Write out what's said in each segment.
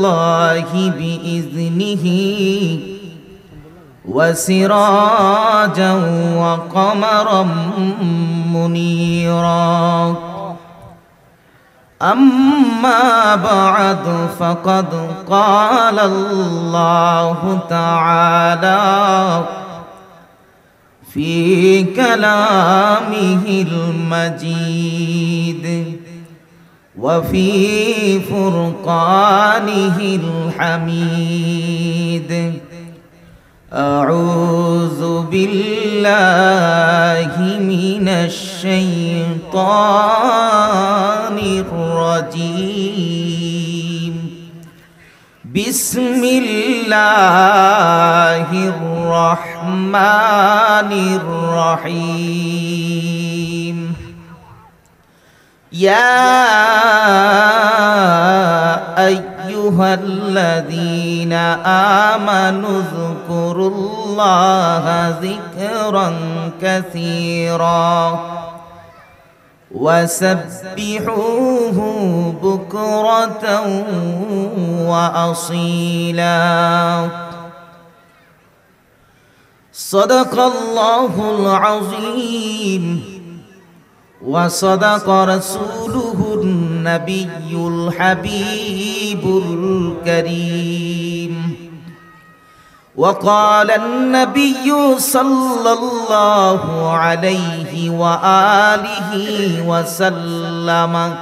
الله بإذنه وسراجا وقمرا منيرا أما بعد فقد قال الله تعالى في كلامه المجيد وفي فرقانه الحميد أعوذ بالله من الشيطان الرجيم بسم الله الرحمن الرحيم يا أيها الذين آمنوا اذكروا الله ذكرا كثيرا وسبحوه بكرة وأصيلا صدق الله العظيم وصدق رسوله النبي الحبيب الكريم وقال النبي صلى الله عليه وآله وسلم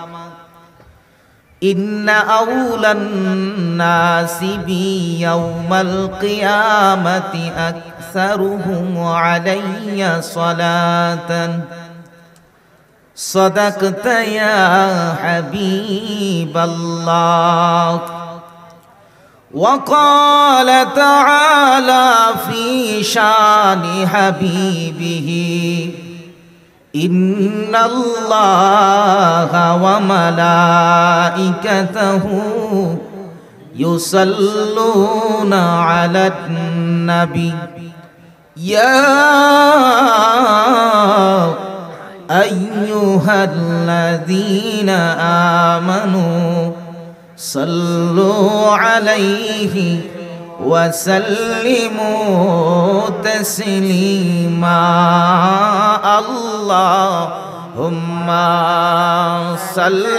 إن أولى الناس بي يوم القيامة أكثرهم علي صلاة صدقت يا حبيب الله وقال تعالى في شان حبيبه إن الله وملائكته يصلون على النبي يا أيها الذين آمنوا صلوا عليه وسلموا تسليما اللهم صل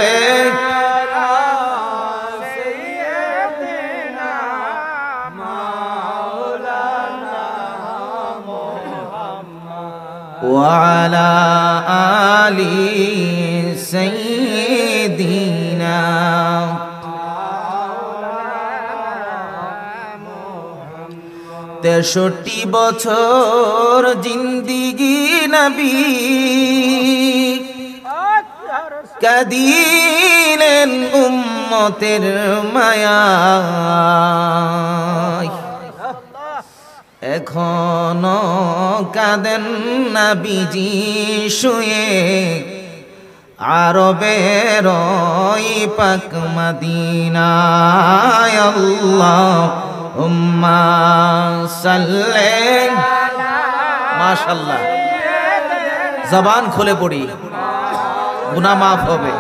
وعلى آل سيدنا তেষট্টি বছর জিন্দিগি নবী কাঁদিলেন উম্মতের মায়ায় এখনো কাঁদেন নবীজি শুয়ে আরবের ওই পাক মদিনায় আল্লাহুম্মা সাল্লি মাশাআল্লাহ জবান খুলে পড়ি গুনাহ মাফ হবে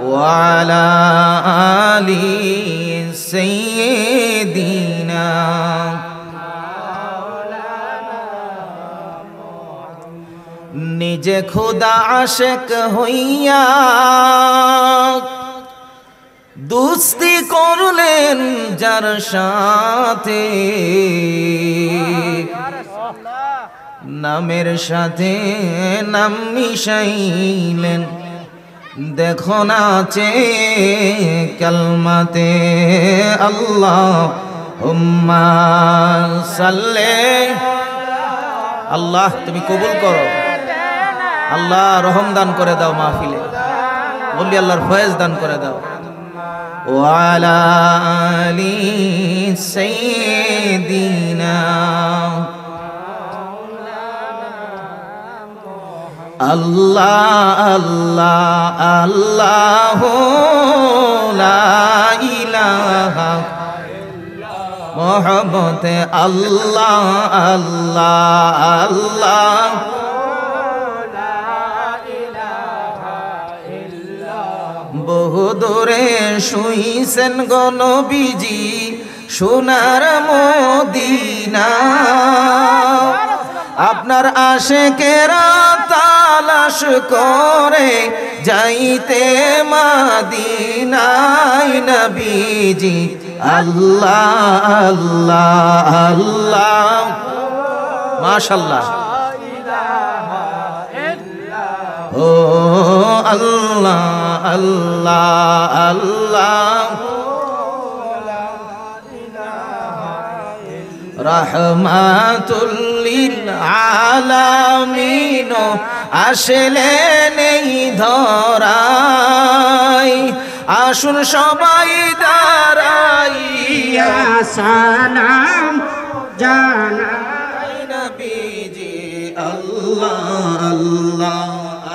ওয়ালা আলি সাইয়্যিদিনা নিজে খুদা আশিক হইয়া দুস্তি করলেন যার সাথে নামের সাথে নাম মিশাইলেন দেখো নাচে কালমাতে আল্লাহুম্মা সাল্লি আল্লাহ তুমি কবুল করো আল্লাহ রহম দান করে দাও মাহফিলে বলি আল্লাহর ফয়েজ দান করে দাও ওয়ালা আলি সাইয়্যিদিনা আল্লাহ আল্লাহ আল্লাহু লা ইলাহা মোহাম্মদে আল্লাহ আল্লাহ আল্লাহ দূরে শুইছেন গো নবীজি সোনার মদিনা আপনার আশিকেরা তালাশ করে যাইতে মদিনায় নবীজি আল্লাহ আল্লাহ আল্লাহ মাশাআল্লাহ ও আল্লাহ আল্লাহ আল্লাহ রহমাতুল লিল আলামিন আসলেন এই ধরায় আসুন সবাই দাঁড়াইয়া সালাম জানাই নবীজি আল্লাহ আল্লাহ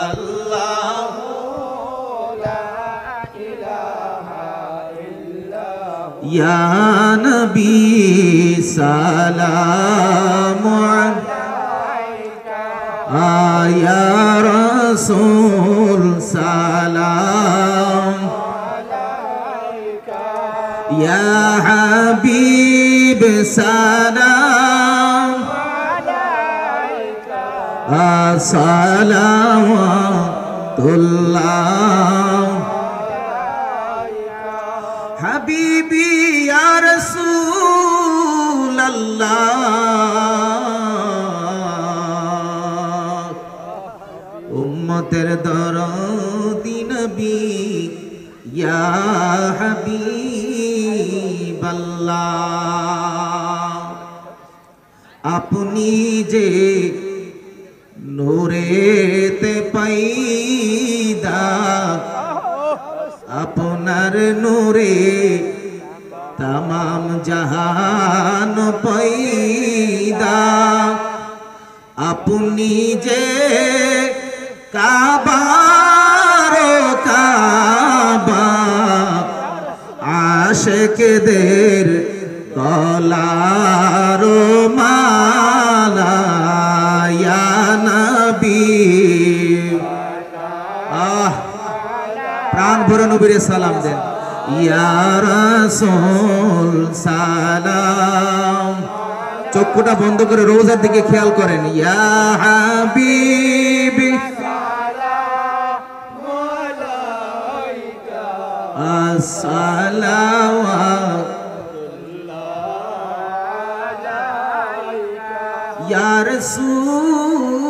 আল্লাহ ইয়া নবী সালাম আলাইকা ইয়া রাসূল সালাম আলাইকা ইয়া হাবিব সালাম আলাইকা সালাওয়াতুল্লাহ হাবিবি ইয়া রাসূলুল্লাহ উম্মতের দরদি নবী ইয়া হাবিবাল্লাহ আপনি যে নূরেতে পাইদা আপনার নূরে तमाम जहान पैदा अपनी जे काबार काबा आशिक देर कलारो माला या नबी प्राण भरे नबीरे सालाम देन ইয়া রাসূল সালাম চোখটা বন্ধ করে রোজার দিকে খেয়াল করেন ইয়া হাবিবি সালামু আলাইকা আসসালাওয়াতুল্লাহ আলাইকা ইয়া রাসূলুল্লাহ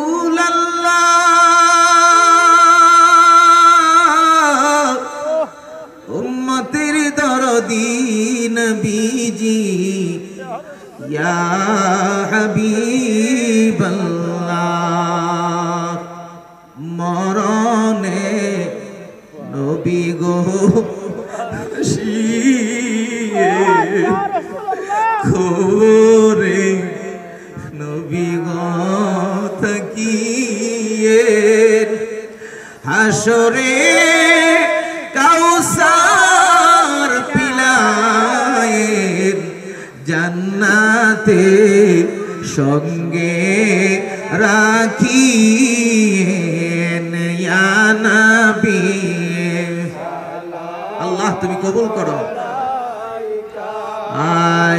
तेरे दरदी नबीजी या हबीबल्लाह मरने नबी गो खोरे नबी गो तकिए हाशरे কাউসার পিলায়ের জান্নাতে সঙ্গে রাখিয়েন ইয়া নবী আল্লাহ তুমি কবুল করো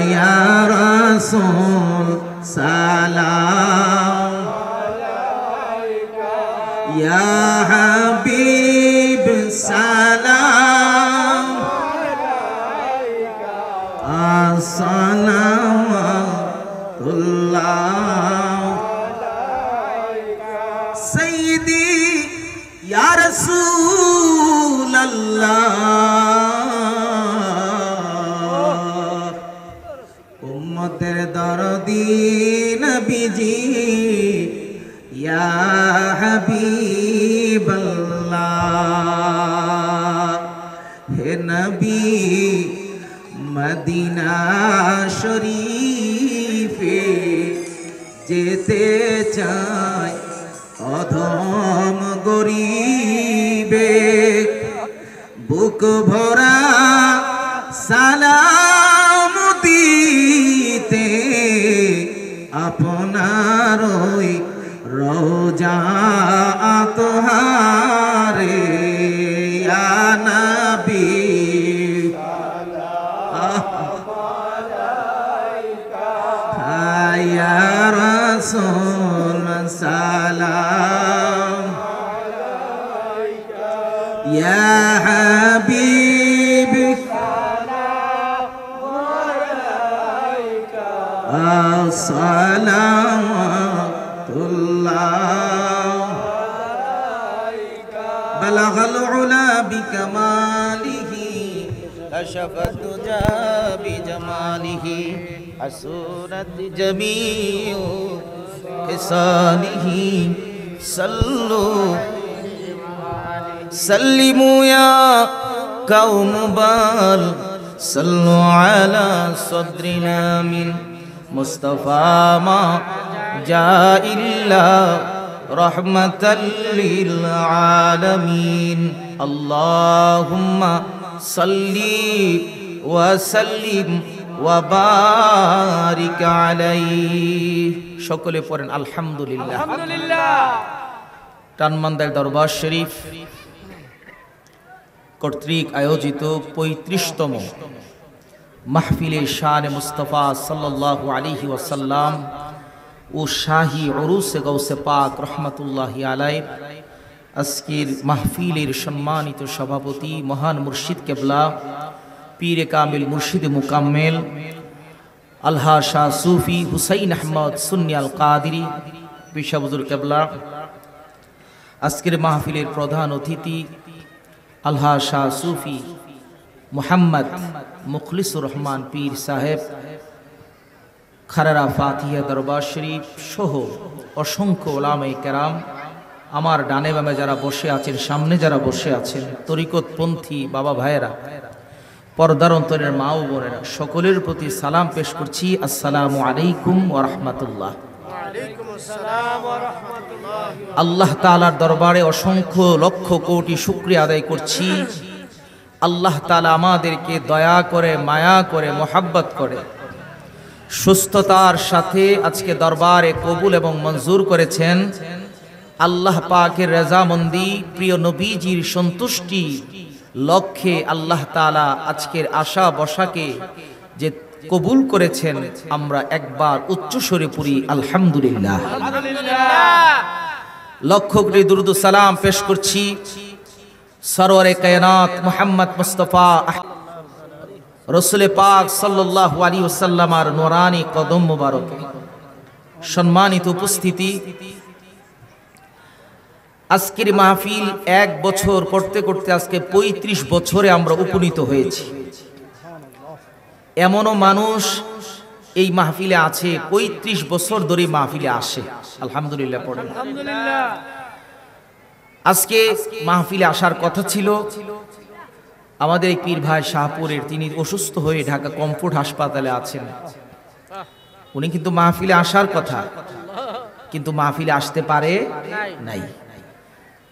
ইয়া রাসূল সালাম আলাইকা ইয়া হাবিব সালাম আলাইকা আসসালামুল্লাহ আলাইকা সাইয়্যিদি ইয়া রাসূলুল্লাহ উম্মতের দরদি নবীজি ইয়া হাবিবাল্লাহ হে নবী মদিনা শরীফে যেতে চায় অধম গরিবে বুক ভরা সালাম দিতে আপনার ওই রওজা আতহারে ইয়া নবী সালাওয়াতুল্লাহ বালাগাল উলা বিকামালিহি কাশাফাত দুজা বিজামালিহি আসুরাত জামিউ খিসালিহি সাল্লু সাল্লিমু ইয়া কওম বাল সাল্লু আলা সাদরিনা মিন মুস্তাফা মা জা ইল্লা রাহমাতাল লিল আলামিন আল্লাহুম্মা সাল্লি ওয়া সাল্লিম ওয়া বারিক আলাইহি। সকলে পড়েন আলহামদুলিল্লাহ। টানমান্দার দরবার শরীফ কর্তৃক আয়োজিত ৩৫তম মাহফিলে শানে মুস্তাফা সাল্লাল্লাহু আলাইহি ওয়াসাল্লাম ও শাহী উরুসে গাউসে পাক রহমাতুল্লাহি আলাইহি আজকের মাহফিলের সম্মানিত সভাপতি মহান মুর্শিদ কেবলা পীরে কামিল মুর্শিদ মুকাম্মেল আলহা শাহ সুফি হুসাইন আহমদ সুন্নি আল কাদিরি পিশা হুজুর কেবলা, আজকের মাহফিলের প্রধান অতিথি আলহা শাহ সুফি মুহাম্মদ মুখলিসুর রহমান পীর সাহেব, খারারা ফাতিহা দরবার শরীফ সহ অসংখ্য ওলামায়ে কেরাম, আমার ডানে বামে যারা বসে আছেন, সামনে যারা বসে আছেন, তরিকতপন্থী বাবা ভাইয়েরা, পর্দার অন্তরের মা ও বোনেরা, সকলের প্রতি সালাম পেশ করছি। আসসালামু আলাইকুম ওয়া রাহমাতুল্লাহ। আল্লাহ তাআলার দরবারে অসংখ্য লক্ষ কোটি শুকরিয়া আদায় করছি। আল্লাহ তাআলা আমাদেরকে দয়া করে, মায়া করে, মোহাব্বত করে সুস্থতার সাথে আজকে দরবারে কবুল এবং মঞ্জুর করেছেন। আল্লাহ পাকের রেজামন্দি, প্রিয় নবীজির সন্তুষ্টি লক্ষ্যে আল্লাহ তাআলা আজকের আশা বসাকে যে কবুল করেছেন, আমরা একবার উচ্চস্বরে পড়ি আলহামদুলিল্লাহ। লক্ষ কোটি দুরূদ ও সালাম পেশ করছি সরওয়ারে কায়নাত মুহাম্মদ মুস্তাফা রাসূল পাক সাল্লাল্লাহু আলাইহি ওয়াসাল্লামের নূরানি কদম মুবারকে। সম্মানিত উপস্থিতি, আজকের মাহফিল এক বছর করতে করতে আজকে ৩৫ বছরে আমরা উপনীত হয়েছি। এমনও মানুষ এই মাহফিলে আছে ৩৫ বছর ধরে মাহফিলে আসে। আলহামদুলিল্লাহ পড়েন। আজকে মাহফিলে আসার কথা ছিল আমাদের এই পীর ভাই শাহপুরের, তিনি অসুস্থ হয়ে ঢাকা কমফোর্ট হাসপাতালে আছেন। উনি কিন্তু মাহফিলে আসার কথা, কিন্তু মাহফিলে আসতে পারে নাই।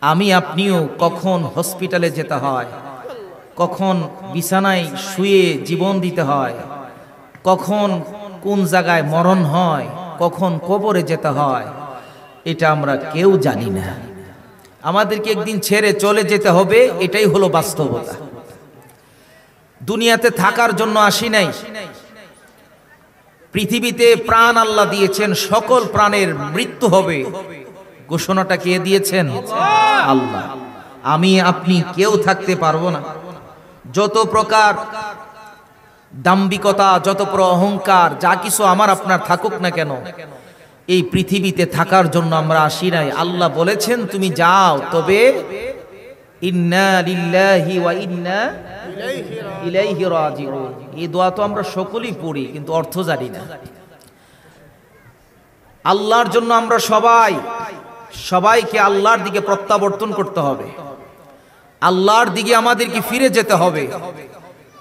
আমি আপনিও কখন হসপিটালে যেতে হয়, কখন বিছানায় শুয়ে জীবন দিতে হয়, কখন কোন জায়গায় মরণ হয়, কখন কবরে যেতে হয়, এটা আমরা কেউ জানি না। আমাদেরকে একদিন ছেড়ে চলে যেতে হবে, এটাই হলো বাস্তবতা। দুনিয়াতে থাকার জন্য আসি নাই। পৃথিবীতে প্রাণ আল্লাহ দিয়েছেন, সকল প্রাণের মৃত্যু হবে, ঘোষণাটা কে দিয়েছেন? আল্লাহ। আমি আপনি কেউ থাকতে পারবো না। যত প্রকার দাম্ভিকতা, যত প্রকার অহংকার, যা কিছু আমার আপনার থাকুক না কেন, এই পৃথিবীতে থাকার জন্য আমরা আসি নাই। আল্লাহ বলেছেন তুমি যাও, তবে ইন্না লিল্লাহি ওয়া ইন্না ইলাইহি রাজিউন। এই দোয়া তো আমরা সকলেই পড়ি, কিন্তু অর্থ জানি না। আল্লাহর জন্য আমরা সবাইকে আল্লাহর দিকে প্রত্যাবর্তন করতে হবে। আল্লাহর দিকে আমাদেরকে ফিরে যেতে হবে।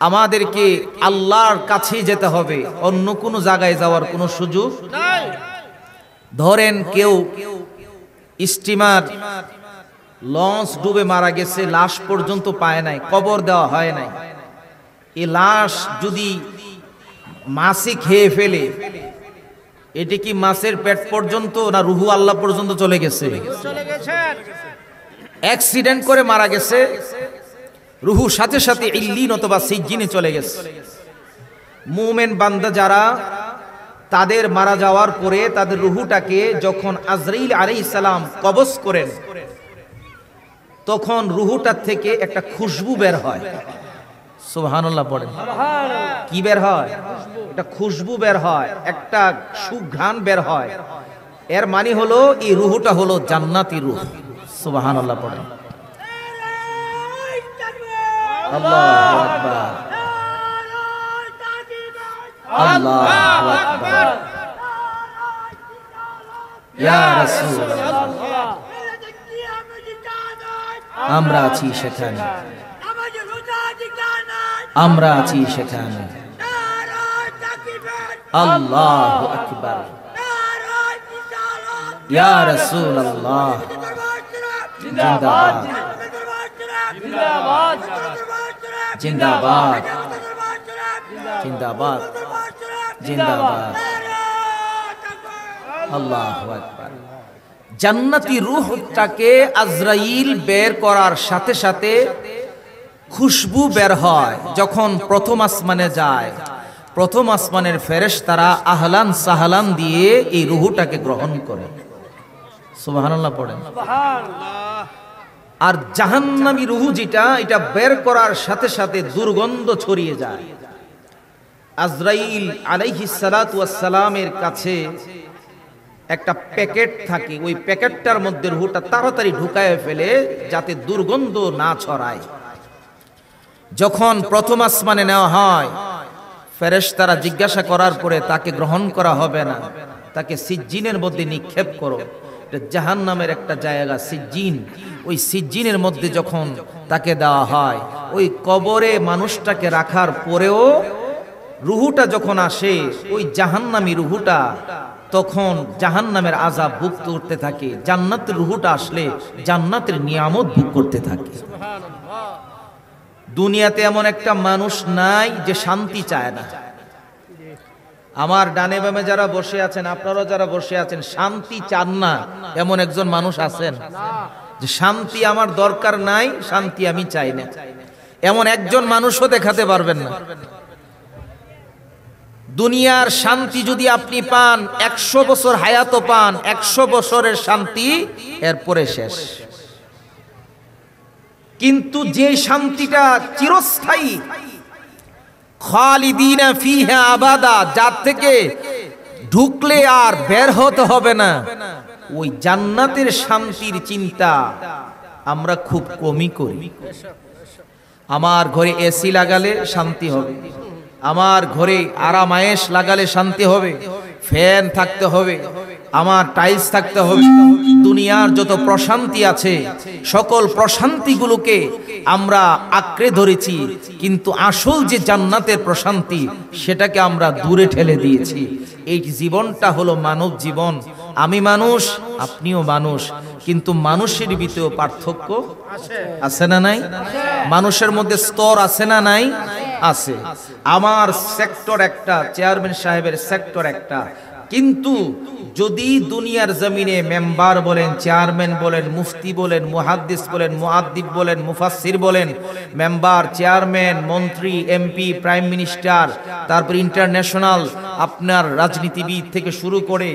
আমাদেরকে আল্লাহর কাছেই যেতে হবে, অন্য কোনো জায়গায় যাওয়ার কোনো সুযোগ নাই। ধরেন কেউ স্টিমার লঞ্চ ডুবে মারা গেছে, লাশ পর্যন্ত পায় নাই, কবর দেওয়া হয় নাই। এই লাশ যদি মাছে খেয়ে ফেলে, এটি কি মাছের পেট পর্যন্ত না রুহু আল্লাহ পর্যন্ত চলে গেছে? অ্যাক্সিডেন্ট করে মারা গেছে, রুহু সাথে সাথে ইল্লিন অথবা সিজ্জিনে চলে গেছে। মুমিন বান্দা যারা, তাদের মারা যাওয়ার পরে তাদের রুহুটাকে যখন আজরাইল আলাইহিস সালাম কবজ করেন, তখন রুহুটার থেকে একটা খুশবু বের হয়। সুবহানাল্লাহ পড়েন। কি বের হয়? এটা খুশবু বের হয়, একটা সুঘ্রাণ বের হয়। এর মানে হলো এই রূহটা হলো জান্নাতি রূহ। সুবহানাল্লাহ পড়েন। আল্লাহু আকবার, আল্লাহু আকবার, ইয়া রাসূলুল্লাহ। আমরা আছি সেখানে, আমরা আছি সেখানে। আল্লাহু আকবার, ইয়া রাসূলুল্লাহ। জিন্দাবাদ, জিন্দাবাদ, জিন্দাবাদ, জিন্দাবাদ। আল্লাহু আকবার। জান্নাতি রূহটাকে আজরাইল বের করার সাথে সাথে খুশবু বের হয়। যখন প্রথম আসমানে যায়, প্রথম আসমানের ফেরেশতারা আহলান সাহলান দিয়ে এই রূহটাকে গ্রহণ করে। সুবহানাল্লাহ পড়েন। আর জাহান্নামী রূহ যেটা, এটা বের করার সাথে সাথে দুর্গন্ধ ছড়িয়ে যায়। আজরাইল আলাইহিস সালাতু ওয়াস সালামের কাছে একটা প্যাকেট থাকে, ওই প্যাকেটটার মধ্যে রূহটা তাড়াতাড়ি ঢুকায় ফেলে যাতে দুর্গন্ধ না ছড়ায়। যখন প্রথম আসমানে নেওয়া হয়, ফেরেশতারা জিজ্ঞাসা করার পরে তাকে গ্রহণ করা হবে না, তাকে সিজ্জিনের মধ্যে নিক্ষেপ করো। জাহান্নামের একটা জায়গা সিজ্জিন, ওই সিজ্জিনের মধ্যে যখন তাকে দেওয়া হয়, ওই কবরে মানুষটাকে রাখার পরেও রুহুটা যখন আসে, ওই জাহান্নামী রুহুটা তখন জাহান্নামের আযাব ভোগ করতে থাকে। জান্নাতের রুহুটা আসলে জান্নাতের নিয়ামত ভোগ করতে থাকে। দুনিয়াতে এমন একটা মানুষ নাই যে শান্তি চায় না। আমার ডানে বামে যারা বসে আছেন, আপনারাও যারা বসে আছেন, শান্তি চান না এমন একজন মানুষ আছেন যে শান্তি আমার দরকার নাই, শান্তি আমি চাই না, এমন একজন মানুষও দেখাতে পারবেন না। দুনিয়ার শান্তি যদি আপনি পান, 100 বছর হায়াত পান, 100 বছরের শান্তি এরপরে শেষ। কিন্তু যে শান্তিটা চিরস্থায়ী, খালিদিনা ফিহা আবাদা, যার থেকে ঢুকলে আর বের হতে হবে না, ওই জান্নাতের শান্তির চিন্তা আমরা খুব কমই করি। আমার ঘরে এসি লাগালে শান্তি হবে, আমার ঘরে আরামায়েশ লাগালে শান্তি হবে, ফ্যান থাকতে হবে, আমার টাইলস থাকতে হবে। দুনিয়ার যত প্রশান্তি আছে, সকল প্রশান্তিগুলোকে আমরা আঁকড়ে ধরেছি, কিন্তু আসল যে জান্নাতের প্রশান্তি সেটাকে আমরা দূরে ঠেলে দিয়েছি। এই জীবনটা হলো মানব জীবন। আমি মানুষ, আপনিও মানুষ, কিন্তু মানুষের ভিতরেও পার্থক্য আছে না নাই? মানুষের মধ্যে স্তর আছে না নাই? আছে। আমার সেক্টর একটা, চেয়ারম্যান সাহেবের সেক্টর একটা, কিন্তু যদি দুনিয়ার জমিনে মেম্বার বলেন, চেয়ারম্যান বলেন, মুফতি বলেন, মুহাদ্দিস বলেন, মুআদ্দিব বলেন, মুফাসসির বলেন, মেম্বার, চেয়ারম্যান, মন্ত্রী, এমপি, প্রাইম মিনিস্টার, তারপর ইন্টারন্যাশনাল আপনার রাজনীতিবিদ থেকে শুরু করে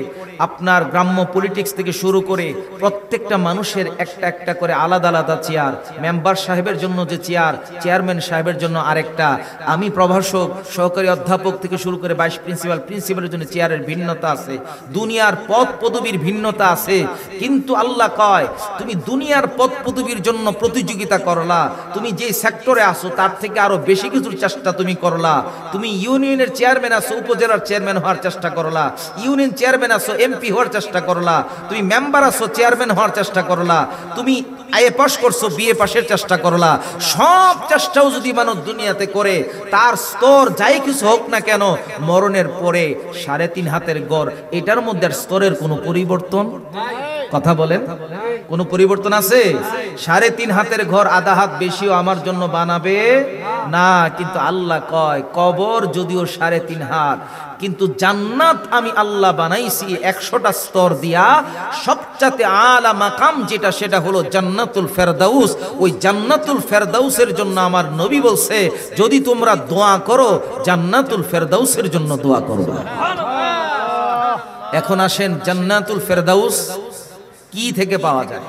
আপনার গ্রাম্য পলিটিক্স থেকে শুরু করে প্রত্যেকটা মানুষের একটা একটা করে আলাদা আলাদা চেয়ার। মেম্বার সাহেবের জন্য যে চেয়ার, চেয়ারম্যান সাহেবের জন্য আরেকটা। আমি প্রভাষক, সহকারী অধ্যাপক থেকে শুরু করে ভাইস প্রিন্সিপাল, প্রিন্সিপালের জন্য চেয়ারের ভিন্নতা আছে। দুনিয়ার পদ পদবীর ভিন্নতা আছে। কিন্তু আল্লাহ কয়, তুমি দুনিয়ার পদ পদবীর জন্য প্রতিযোগিতা করলা, তুমি যে সেক্টরে আসো তার থেকে আরো বেশি কিছুর চেষ্টা তুমি করলা। তুমি ইউনিয়নের চেয়ারম্যান আসো, উপজেলার চেয়ারম্যান হওয়ার চেষ্টা করলা, ইউনিয়ন চেয়ারম্যান আসো, এমপি হওয়ার চেষ্টা করলা, তুমি মেম্বার আসো, চেয়ারম্যান হওয়ার চেষ্টা করলা, তুমি আইএ পাস করছো, বিএ পাসের চেষ্টা করলা। সব চেষ্টাও যদি মানুষ দুনিয়াতে করে, তার স্তর যাই কিছু হোক না কেন, মরণের পরে 3.5 হাতের গড়, এটার মধ্যে স্তরের কোনো পরিবর্তন, কথা বলেন, কোনো পরিবর্তন আছে? 3.5 হাতের ঘর আধা হাত বেশিও আমার জন্য বানাবে না। কিন্তু আল্লাহ কয়, কবর যদিও 3.5 হাত, কিন্তু জান্নাত আমি আল্লাহ বানাইছি 100টা স্তর দিয়া। সবচাইতে আলা মাকাম যেটা, সেটা হলো জান্নাতুল ফেরদাউস। ওই জান্নাতুল ফেরদাউসের জন্য আমার নবী বলছে, যদি তোমরা দোয়া করো, জান্নাতুল ফেরদাউসের জন্য দোয়া করবে। এখন আসেন, জান্নাতুল ফেরদাউস কি থেকে পাওয়া যায়?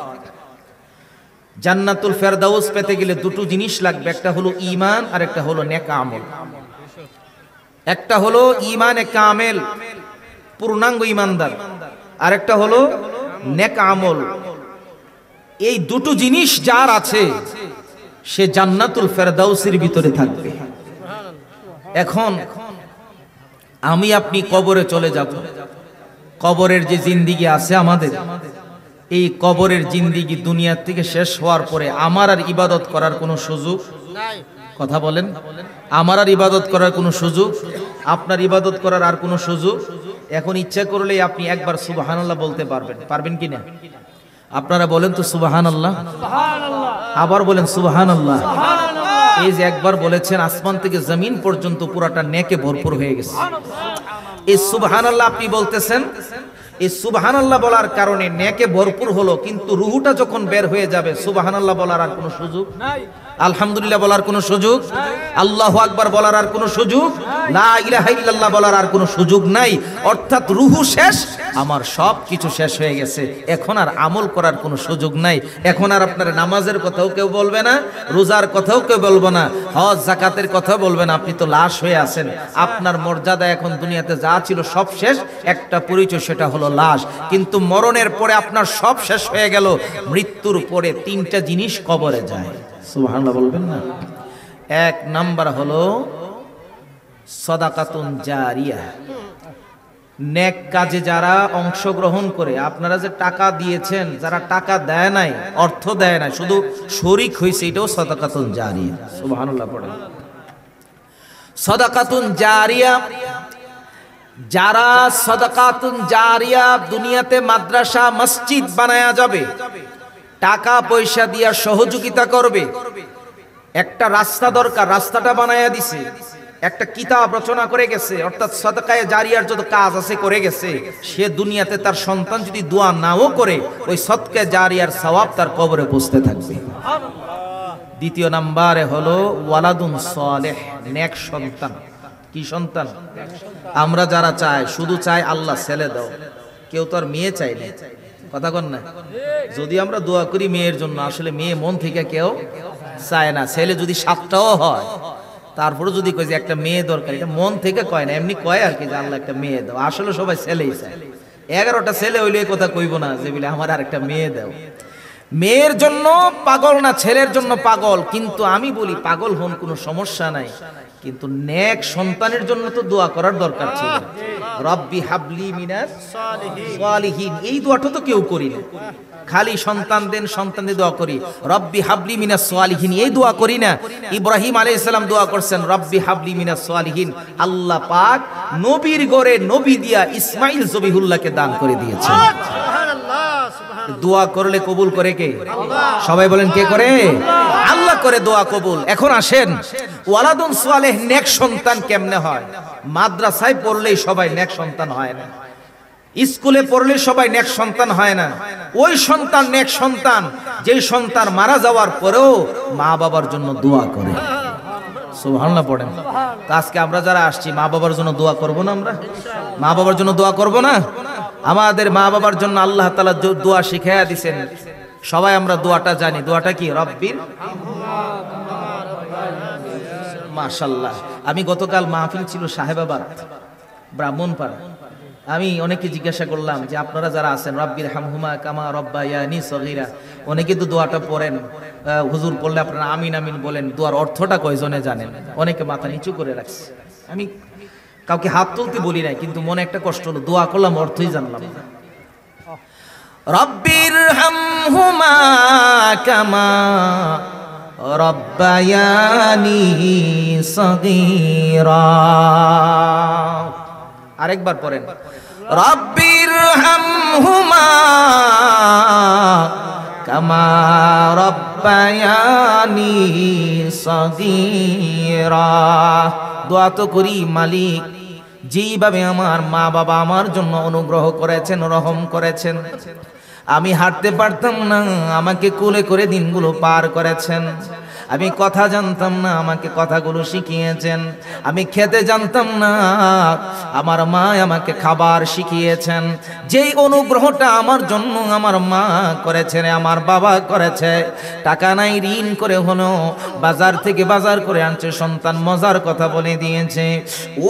জান্নাতুল ফেরদাউস পেতে গেলে দুটো জিনিস লাগবে, একটা হলো ঈমান আর একটা হলো নেক আমল। একটা হলো ঈমানে কামেল, পূর্ণাঙ্গ ঈমানদার, আর একটা হলো নেক আমল। এই দুটো জিনিস যার আছে সে জান্নাতুল ফেরদাউসের ভিতরে থাকবে। এখন আমি আপনি কবরে চলে যাব, কবরের যে জিন্দিগি আছে আমাদের, এই কবরের জিন্দিগি দুনিয়া থেকে শেষ হওয়ার পরে আমার আর ইবাদত করার কোনো সুযোগ নাই। কথা বলেন, আমার আর ইবাদত করার কোনো সুযোগ, আপনার ইবাদত করার আর কোনো সুযোগ। এখন ইচ্ছা করলেই আপনি একবার সুবহানাল্লাহ বলতে পারবেন, পারবেন কি না? আপনারা বলেন তো সুবহানাল্লাহ, আবার বলেন সুবহানাল্লাহ। এই যে একবার বলেছেন, আসমান থেকে জমিন পর্যন্ত পুরাটা নেকে ভরপুর হয়ে গেছে। এই সুবহানাল্লাহ আপনি বলতেছেন, এই সুবহানাল্লাহ বলার কারণে নেকে ভরপুর হলো, কিন্তু রুহুটা যখন বের হয়ে যাবে সুবহানাল্লাহ বলার আর কোনো সুযোগ নাই, আলহামদুলিল্লাহ বলার কোনো সুযোগ, আল্লাহু আকবার বলার আর কোনো সুযোগ, লা ইলাহা ইল্লাল্লাহ বলার আর কোনো সুযোগ নাই। অর্থাৎ রুহু শেষ, আমার সব কিছু শেষ হয়ে গেছে, এখন আর আমল করার কোনো সুযোগ নাই। এখন আর আপনার নামাজের কথাও কেউ বলবে না, রোজার কথাও কেউ বলবে না, হজ যাকাতের কথাও বলবে না। আপনি তো লাশ হয়ে আছেন, আপনার মর্যাদা এখন দুনিয়াতে যা ছিল সব শেষ, একটা পরিচয় সেটা হলো লাশ। কিন্তু মরণের পরে আপনার সব শেষ হয়ে গেল, মৃত্যুর পরে তিনটা জিনিস কবরে যায়। সুবহানাল্লাহ বলবেন না? এক নাম্বার হলো সাদাকাতুন জারিয়া, নেক কাজে যারা অংশগ্রহণ করে। আপনারা যে টাকা দিয়েছেন, যারা টাকা দেয় নাই, অর্থ দেয় নাই, শুধু শরীক হয়েছে, এটাও সাদাকাতুন জারিয়া। সুবহানাল্লাহ পড়েন। সাদাকাতুন জারিয়া, যারা সাদাকাতুন জারিয়া দুনিয়াতে মাদ্রাসা মসজিদ বানায়া যাবে, টাকা পয়সা দিয়া সহযোগিতা করবে। একটা রাস্তা দরকার, রাস্তাটা বানায়া দিছে, একটা কিতাব রচনা করে গেছে, অর্থাৎ সাদাকায়ে জারিয়ার যত কাজ আছে করে গেছে। সে দুনিয়াতে তার সন্তান যদি দোয়া নাও করে, ওই সাদকায়ে জারিয়ার সওয়াব তার কবরে পৌঁছতে থাকবে। দ্বিতীয় নাম্বারে হলো ওয়ালাদুন সালেহ, নেক সন্তান। কি সন্তান? আমরা যারা চাই, শুধু চাই আল্লাহ ছেলে দাও, কেউ তো আর মেয়ে চাই না। কথা কন না? যদি আমরা দোয়া করি মেয়ের জন্য, আসলে মেয়ে মন থেকে কেউ চায় না। ছেলে যদি 7টাও হয়, তারপরে যদি কই যে একটা মেয়ে দরকার, এটা মন থেকে কয় না, এমনি কয় আর কি যে আল্লাহ একটা মেয়ে দাও। আসলে সবাই ছেলেই চায়। 11টা ছেলে হইলে এই কথা কইব না যে বলে আমার আর একটা মেয়ে দাও। মেয়ের জন্য পাগল না, ছেলের জন্য পাগল। কিন্তু আমি বলি পাগল হন, কোনো সমস্যা নাই, কিন্তু নেক সন্তানের জন্য তো দোয়া করার দরকার ছিল। রব্বি হাবলি মিনাস সালিহিন, এই দোয়াটা তো কেউ করি না। খালি সন্তান দেন, সন্তান দিয়ে দোয়া করি, রব্বি হাবলি মিনাস সালিহিন, এই দোয়া করি না। ইব্রাহিম আলাইহিস সালাম দোয়া করছেন, রব্বি হাবলি মিনাস সালিহিন। আল্লাহ পাক নবীর ঘরে নবী দিয়া ইসমাইল জবিহুল্লাহকে দান করে দিয়েছেন। দোয়া করলে কবুল করে কে? সবাই বলেন কে করে? আল্লাহ করে দোয়া কবুল। এখন আসেন, ওয়ালাদুন সালেহ, নেক সন্তান কেমনে হয়? মাদ্রাসায় পড়লেই সবাই নেক সন্তান হয় না, স্কুলে পড়লে সবাই নেক সন্তান হয় না। ওই সন্তান নেক সন্তান, যেই সন্তান মারা যাওয়ার পরেও মা বাবার জন্য দোয়া করে। সুবহানাল্লাহ পড়েন। আজকে আমরা যারা আসছি, মা বাবার জন্য দোয়া করব না? আমরা মা বাবার জন্য দোয়া করব না? আমাদের মা বাবার জন্য আল্লাহ তাআলা দোয়া শিখাইয়া দিবেন। সবাই আমরা দোয়াটা জানি। দোয়াটা কি? রব্বির মাশাআল্লাহ। আমি গতকাল মাহফিল ছিল সাহেবাবাদ, ব্রাহ্মণপাড়া। আমি অনেকে জিজ্ঞাসা করলাম যে আপনারা যারা আছেন, রব্বির হামহুমা কামা রব্বায়ানি সগীরা, অনেকে তো দোয়াটা পড়েন, হুজুর পড়লে আপনারা আমিন আমিন বলেন, দোয়ার অর্থটা কয়জনে জানেন? অনেকে মাথা নিচু করে রাখছে। আমি কাউকে হাত তুলতে বলি নাই, কিন্তু মনে একটা কষ্ট হলো, দোয়া করলাম অর্থই জানলাম না। রব্বির হামহুমা কামা রব্বায়ানি সগীরা। আরেকবার পড়েন, রব্বির হামহুমা কামা রব্বায়ানি সগীরা। দোয়া তো করি, মালিক যেইভাবে আমার মা বাবা আমার জন্য অনুগ্রহ করেছেন, রহম করেছেন, আমি হাঁটতে পারতাম না, আমাকে কোলে করে দিনগুলো পার করেছেন। আমি কথা জানতাম না, আমাকে কথাগুলো শিখিয়েছেন। আমি খেতে জানতাম না, আমার মা আমাকে খাবার শিখিয়েছেন। যেই অনুগ্রহটা আমার জন্য আমার মা করেছেন, আমার বাবা করেছে, টাকা নাই ঋণ করে হলো বাজার থেকে বাজার করে আনছে, সন্তান মজার কথা বলে দিয়েছে।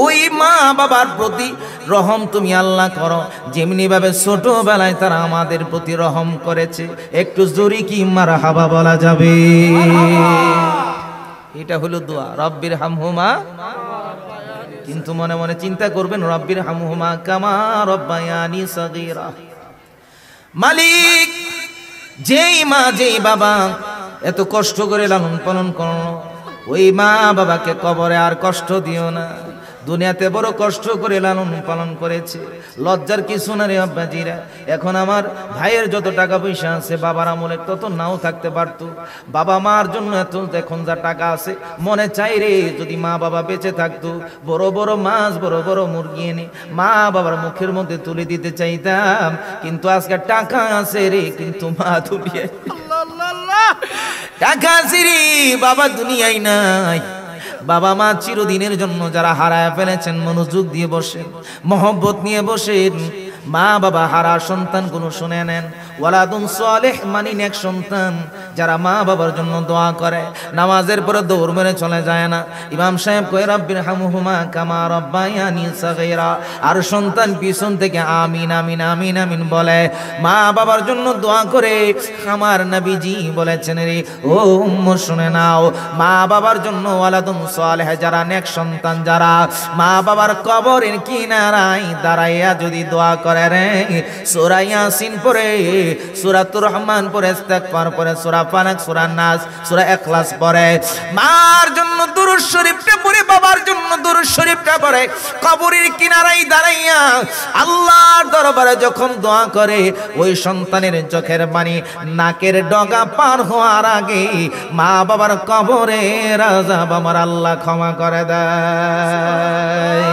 ওই মা বাবার প্রতি রহম তুমি আল্লাহ করো, যেমনি ভাবে ছোটবেলায় তারা আমাদের প্রতি রহম করেছে। একটু জোরে কি মারহাবা বলা যাবে? এটা হলো দোয়া, রব্বির হামহুমা। কিন্তু মনে মনে চিন্তা করবেন, রব্বির হামহুমা কামা রব্বায়ানি সগীরা। মালিক, যেই মা যেই বাবা এত কষ্ট করে লালন পালন করো, ওই মা বাবাকে কবরে আর কষ্ট দিও না। দুনিয়াতে বড় কষ্ট করে লালন পালন করেছে, লজ্জার কিছু না রে আব্বাজিরা। এখন আমার ভাইয়ের যত টাকা পয়সা আছে, বাবার আমলে তত নাও থাকতে পারতো। বাবা মার জন্য এত এখন যা টাকা আছে, মনে চাই রে যদি মা বাবা বেঁচে থাকতো, বড় বড় মাছ বড় বড় মুরগি এনে মা বাবার মুখের মধ্যে তুলে দিতে চাইতাম। কিন্তু আজকে টাকা আছে রে, কিন্তু মা দুনিয়ায়, টাকা আছে রে, বাবা দুনিয়ায় নাই। বাবা মা চিরদিনের জন্য যারা হারায় ফেলেছেন, মনোযোগ দিয়ে বসেন, মহব্বত নিয়ে বসেন। মা বাবা হারা সন্তান গুলো শুনে নেন। ওয়ালাদুন সালেহ মানে নেক সন্তান, যারা মা বাবার জন্য দোয়া করে, নামাজের পরে দৌড় মেরে চলে যায় না। ইমাম সাহেব কয় রব্বির হামহুমা কামা রব্বায়ানি সগীরা, আর সন্তান পিছন থেকে আমিন আমিন আমিন আমিন বলে, মা বাবার জন্য দোয়া করে। আমার নবীজি বলেছেন রে ও উম্মত শুনে নাও, মা বাবার জন্য ওয়ালাদুন সালেহ যারা নেক সন্তান, যারা মা বাবার কবরের কিনারায় দাঁড়াইয়া যদি দোয়া করে রে, সূরা ইয়াসিন পড়ে, সূরাতুর রহমান পড়ে, ইস্তিগফার পড়ে, সূরা ফালাক, সূরা নাস, সূরা ইখলাস পড়ে, মার জন্য দুরূদ শরীফটা পড়ে, বাবার জন্য দুরূদ শরীফটা পড়ে, কবরের কিনারায় দাঁড়াইয়া আল্লাহর দরবারে যখন দোয়া করে, ওই সন্তানের চোখের পানি নাকের ডগা পার হওয়ার আগে মা বাবার কবরের আযাব আমার আল্লাহ ক্ষমা করে দেয়।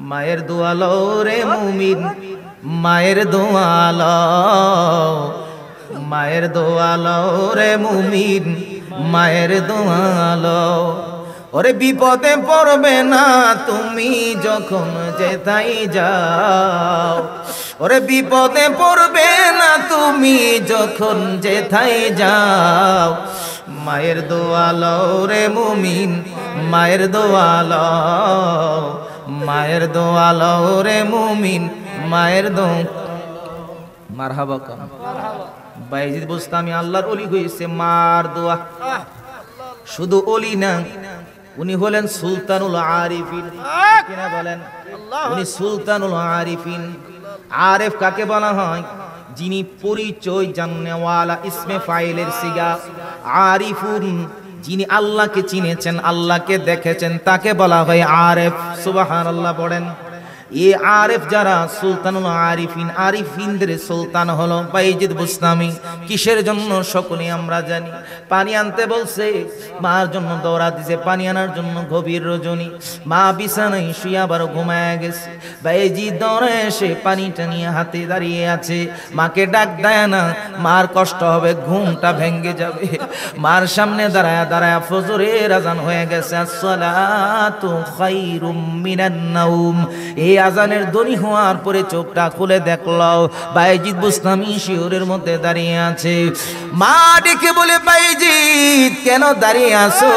মায়ের দোয়া লও রে মুমিন, মায়ের দোয়া লও, মায়ের দোয়া লও রে মুমিন, মায়ের দোয়া লও। ওরে বিপদে পড়বে না তুমি যখন যেথাই যাও, ওরে বিপদে পড়বে না তুমি যখন যেথাই যাও। মায়ের দোয়া লও রে মুমিন, মায়ের দোয়া লও, মায়ের দোয়া লও রে মুমিন, মায়ের দোয়া। মারহাবা কম। বাইজিদ বুস্তামি আল্লাহর ওলি হইছে মার দোয়া। শুধু ওলি না, উনি হলেন সুলতানুল আরিফিন। কিনা বলেন? উনি সুলতানুল আরিফিন। আরেফ কাকে বলা হয়? যিনি পরিচয় জাননেওয়ালা, ইসমে ফাইলের সিগা। আরিফুন যিনি আল্লাহকে চিনেছেন, আল্লাহকে দেখেছেন, তাকে বলা হয় আরেফ। সুবহানাল্লাহ পড়েন। এই আরেফ যারা সুলতানুল আরিফিন, আরিফিনদের সুলতান হলো বাইজিদ বুস্তামি। কিসের জন্য সকলে আমরা জানি। পানি আনতে বলছে, মার জন্য দৌড়া দিছে পানি আনার জন্য। গভীর রজনী, মা বিছানায় শুয়ে আবার ঘুমায় গেছে। বাইজিদ দৌড়ে এসে পানিটা নিয়ে হাতে দাঁড়িয়ে আছে। মাকে ডাক দেয় না, মার কষ্ট হবে, ঘুমটা ভেঙে যাবে। মার সামনে দাঁড়ায় দাঁড়ায় ফজরের আজান হয়ে গেছে। আসসালাতু খায়রুম মিনান নাওম। এই আজানের ধ্বনি হওয়ার পরে চোখটা খুলে দেখলো বাইজিদ বুস্তামি শিওরের মধ্যে দাঁড়িয়ে আছে। মা ডেকে বলে, বাইজিদ কেন দাঁড়িয়ে আছো?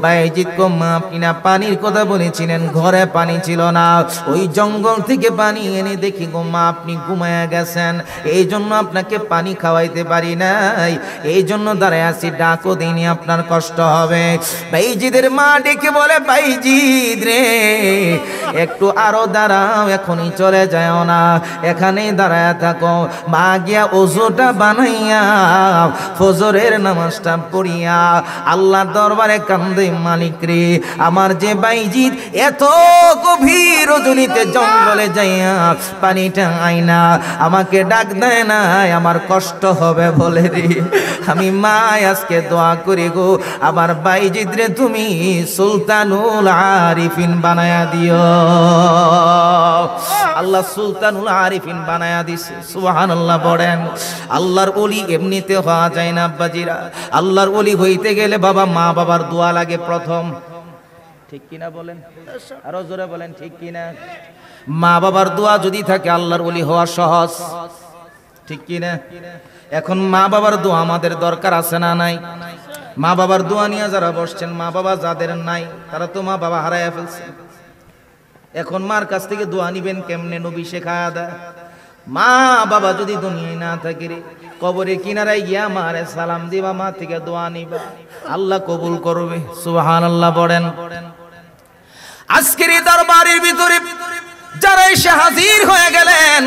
বাইজিদ কো মা, আপনি না পানির কথা বলেছিলেন, ঘরে পানি ছিল না, ওই জঙ্গল থেকে পানি এনে দেখি গো মা আপনি ঘুমায়া গেছেন, এই জন্য আপনাকে পানি খাওয়াইতে পারি নাই, এই জন্য দাঁড়ায় আছি, ডাকো দিইনি, আপনার কষ্ট হবে। বাইজিদের মা ডেকে বলে, বাইজিদ রে একটু আরো দাঁড়াও, এখনই চলে যাও না, এখানেই দাঁড়ায় থাকো। মা গিয়া ওযুটা বানাইয়া ফজরের নামাজ নামাজটা পড়িয়া আল্লাহর দরবারে কান্দে, মালিক রে আমার যে বাইজিৎ এত গভীর রজনীতে জঙ্গলে যাইয়া পানিটা আইনা আমাকে ডাক দেয় না, আমার কষ্ট হবে বলে রে আমি মা আজকে দোয়া করি গো আমার বাইজিৎ রে তুমি সুলতানুল আরিফিন বানায়া দিও। আল্লাহ সুলতানুল আরিফিন বানায়া দিছে, সুবহানাল্লাহ পড়েন। আল্লাহর ওলি এমনিতে হওয়া যায় না আব্বাজিরা, আল্লাহর ওলি হইতে গেলে বাবা মা বাবার দোয়া লাগে প্রথম, ঠিক কিনা বলেন, আরো জোরে বলেন ঠিক কিনা। মা বাবার দোয়া যদি থাকে আল্লাহর ওলি হওয়া সহজ, ঠিক কিনা। এখন মা বাবার দোয়া আমাদের দরকার আছে না নাই? মা বাবার দোয়া নিয়ে যারা বসছেন, মা বাবা যাদের নাই তারা তো মা বাবা হারায়া ফেলছে। এখন মার কাছ থেকে দোয়া নিবেন কেমনে? নবী শেখায়া দেয় মা বাবা যদি দুনিয়ায় না থাকে রে কবরের কিনারায় গিয়া মারে সালাম দিবা, মা থেকে দোয়া নিবা, আল্লাহ কবুল করবে। সুবহানাল্লাহ পড়েন। আজকের এই দরবারের ভিতরে যারা এসে হাজির হয়ে গেলেন,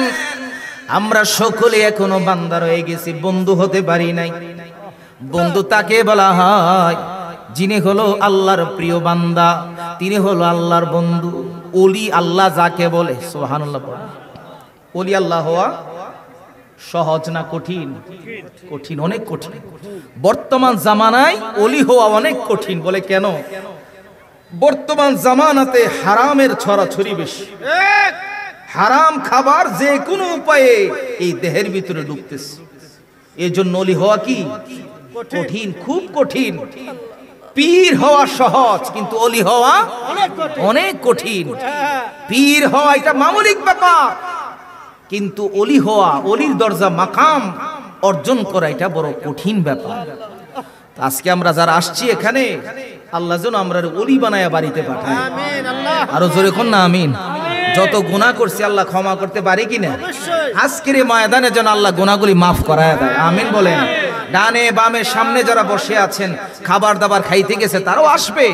আমরা সকলে এখনো বান্দা রয়ে গেছি, বন্ধু হতে পারি নাই। বন্ধু তাকে বলা হয় যিনি হলো আল্লাহর প্রিয় বান্দা, তিনি হলো আল্লাহর বন্ধু। ওলি আল্লাহ যাকে বলে, সুবহানাল্লাহ পড়েন। ওলি আল্লাহ হওয়া সহজ না কঠিন? কঠিন, অনেক কঠিন। বর্তমান জামানায় ওলি হওয়া অনেক কঠিন। বলে কেন? বর্তমান জামানাতে হারামের ছড়াছড়ি বেশি, হারাম খাবার যে কোনো উপায়ে এই দেহের ভিতরে ঢুকতেছে। এই জন্য ওলি হওয়া কি কঠিন, খুব কঠিন। পীর হওয়া সহজ, কিন্তু ওলি হওয়া অনেক কঠিন। পীর হওয়া এটা মামুলিক ব্যাপার, কিন্তু ওলি হওয়া, ওলির দরজা মাকাম অর্জন করা এটা বড় কঠিন ব্যাপার। আজকে আমরা যারা আসছি এখানে, আল্লাহ যেন আমরা ওলি বানায়া বাড়িতে পাঠায়। আরো জোরে কোন না আমিন। যত গুনাহ করছি আল্লাহ ক্ষমা করতে পারে কিনা? আজকের এই ময়দানে যেন আল্লাহ গুনাহগুলি মাফ করায় দেয়, আমিন বলেন। ডানে বামে সামনে যারা বসে আছেন, খাবার দাবার খাইতে গেছে, তারাও আসবে,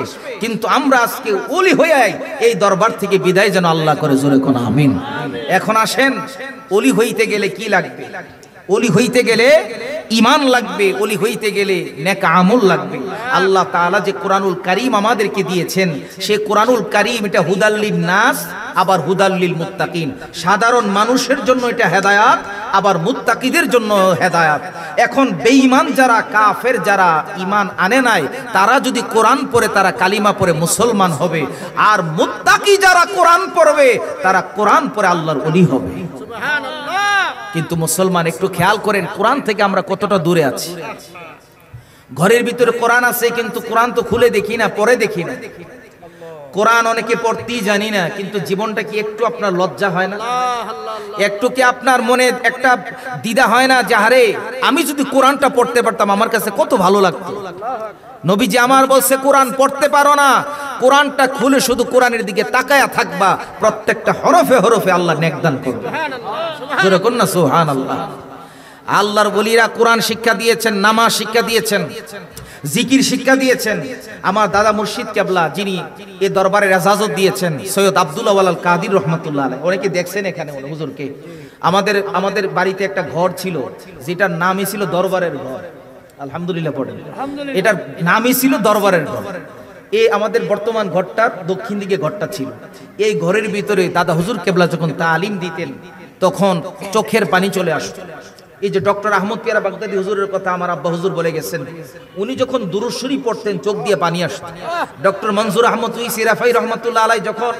কিন্তু আমরা আজকে ওলি হয়ে এই দরবার থেকে বিদায় যেন আল্লাহ করে, জোরে কোন আমিন। এখন আসেন, ওলি হইতে গেলে কি লাগবে? ওলি হইতে গেলে ঈমান লাগবে, ওলি হইতে গেলে নেক আমল লাগবে। আল্লাহ তাআলা যে কোরআনুল কারীম আমাদেরকে দিয়েছেন, সেই কোরআনুল কারীম এটা হুদাল্লিন নাস, আবার হুদাল্লিল মুত্তাকিন। সাধারণ মানুষের জন্য এটা হেদায়াত, আবার মুত্তাকিদের জন্য হেদায়াত। এখন বেঈমান যারা, কাফের যারা, ঈমান আনে নাই, তারা যদি কোরআন পড়ে, তারা কালিমা পড়ে মুসলমান হবে। আর মুত্তাকি যারা কোরআন পড়বে, তারা কোরআন পড়ে আল্লাহর ওলি হবে। কিন্তু মুসলমান একটু খেয়াল করেন, কোরআন থেকে আমরা কতটা দূরে আছি। ঘরের ভিতরে কোরআন আছে, কিন্তু কোরআন তো খুলে দেখি না, পড়ে দেখি না। কোরআন অনেকে পড়তেই জানি না, কিন্তু জীবনটা কি একটু আপনার লজ্জা হয় না? একটু কি আপনার মনে একটা দ্বিধা হয় না যে আরে আমি যদি কোরআনটা পড়তে পারতাম আমার কাছে কত ভালো লাগতো? নবীজি আমার বলছে কোরআন পড়তে পারো না, কোরআনটা খুলে শুধু কোরআনের দিকে তাকায়া থাকবা, প্রত্যেকটা হরফে হরফে আল্লাহ নেক দান করবে। জোরে কোন না সুবহানাল্লাহ। আল্লাহর ওলিরা কোরআন শিক্ষা দিয়েছেন, নামাজ শিক্ষা দিয়েছেন, জিকির শিক্ষা দিয়েছেন। আমার দাদা মুর্শিদ কেবলা যিনি এই দরবারের ইজাজত দিয়েছেন, সৈয়দ আব্দুল্লাহ ওয়ালাল কাদির রহমাতুল্লাহ আলাইহি, অনেকে দেখছেন এখানে হুজুরকে। আমাদের বাড়িতে একটা ঘর ছিল, যেটার নামই ছিল দরবারের ঘর। আলহামদুলিল্লাহ পড়েন। এটার নামই ছিল দরবারের ঘর। এই আমাদের বর্তমান ঘরটার দক্ষিণ দিকে ঘরটা ছিল। এই ঘরের ভিতরে দাদা হুজুর কেবলা যখন তালিম দিতেন, তখন চোখের পানি চলে আসতো। এই যে ডক্টর আহমদ পিয়ারা বাগদাদি হুজুরের কথা আমার আব্বা হুজুর বলে গেছেন, উনি যখন দুরূদ শরীফ পড়তেন চোখ দিয়ে পানি আসতো। ডক্টর মনজুর আহমদ উইসি রাফাই রহমাতুল্লাহ আলাইহি যখন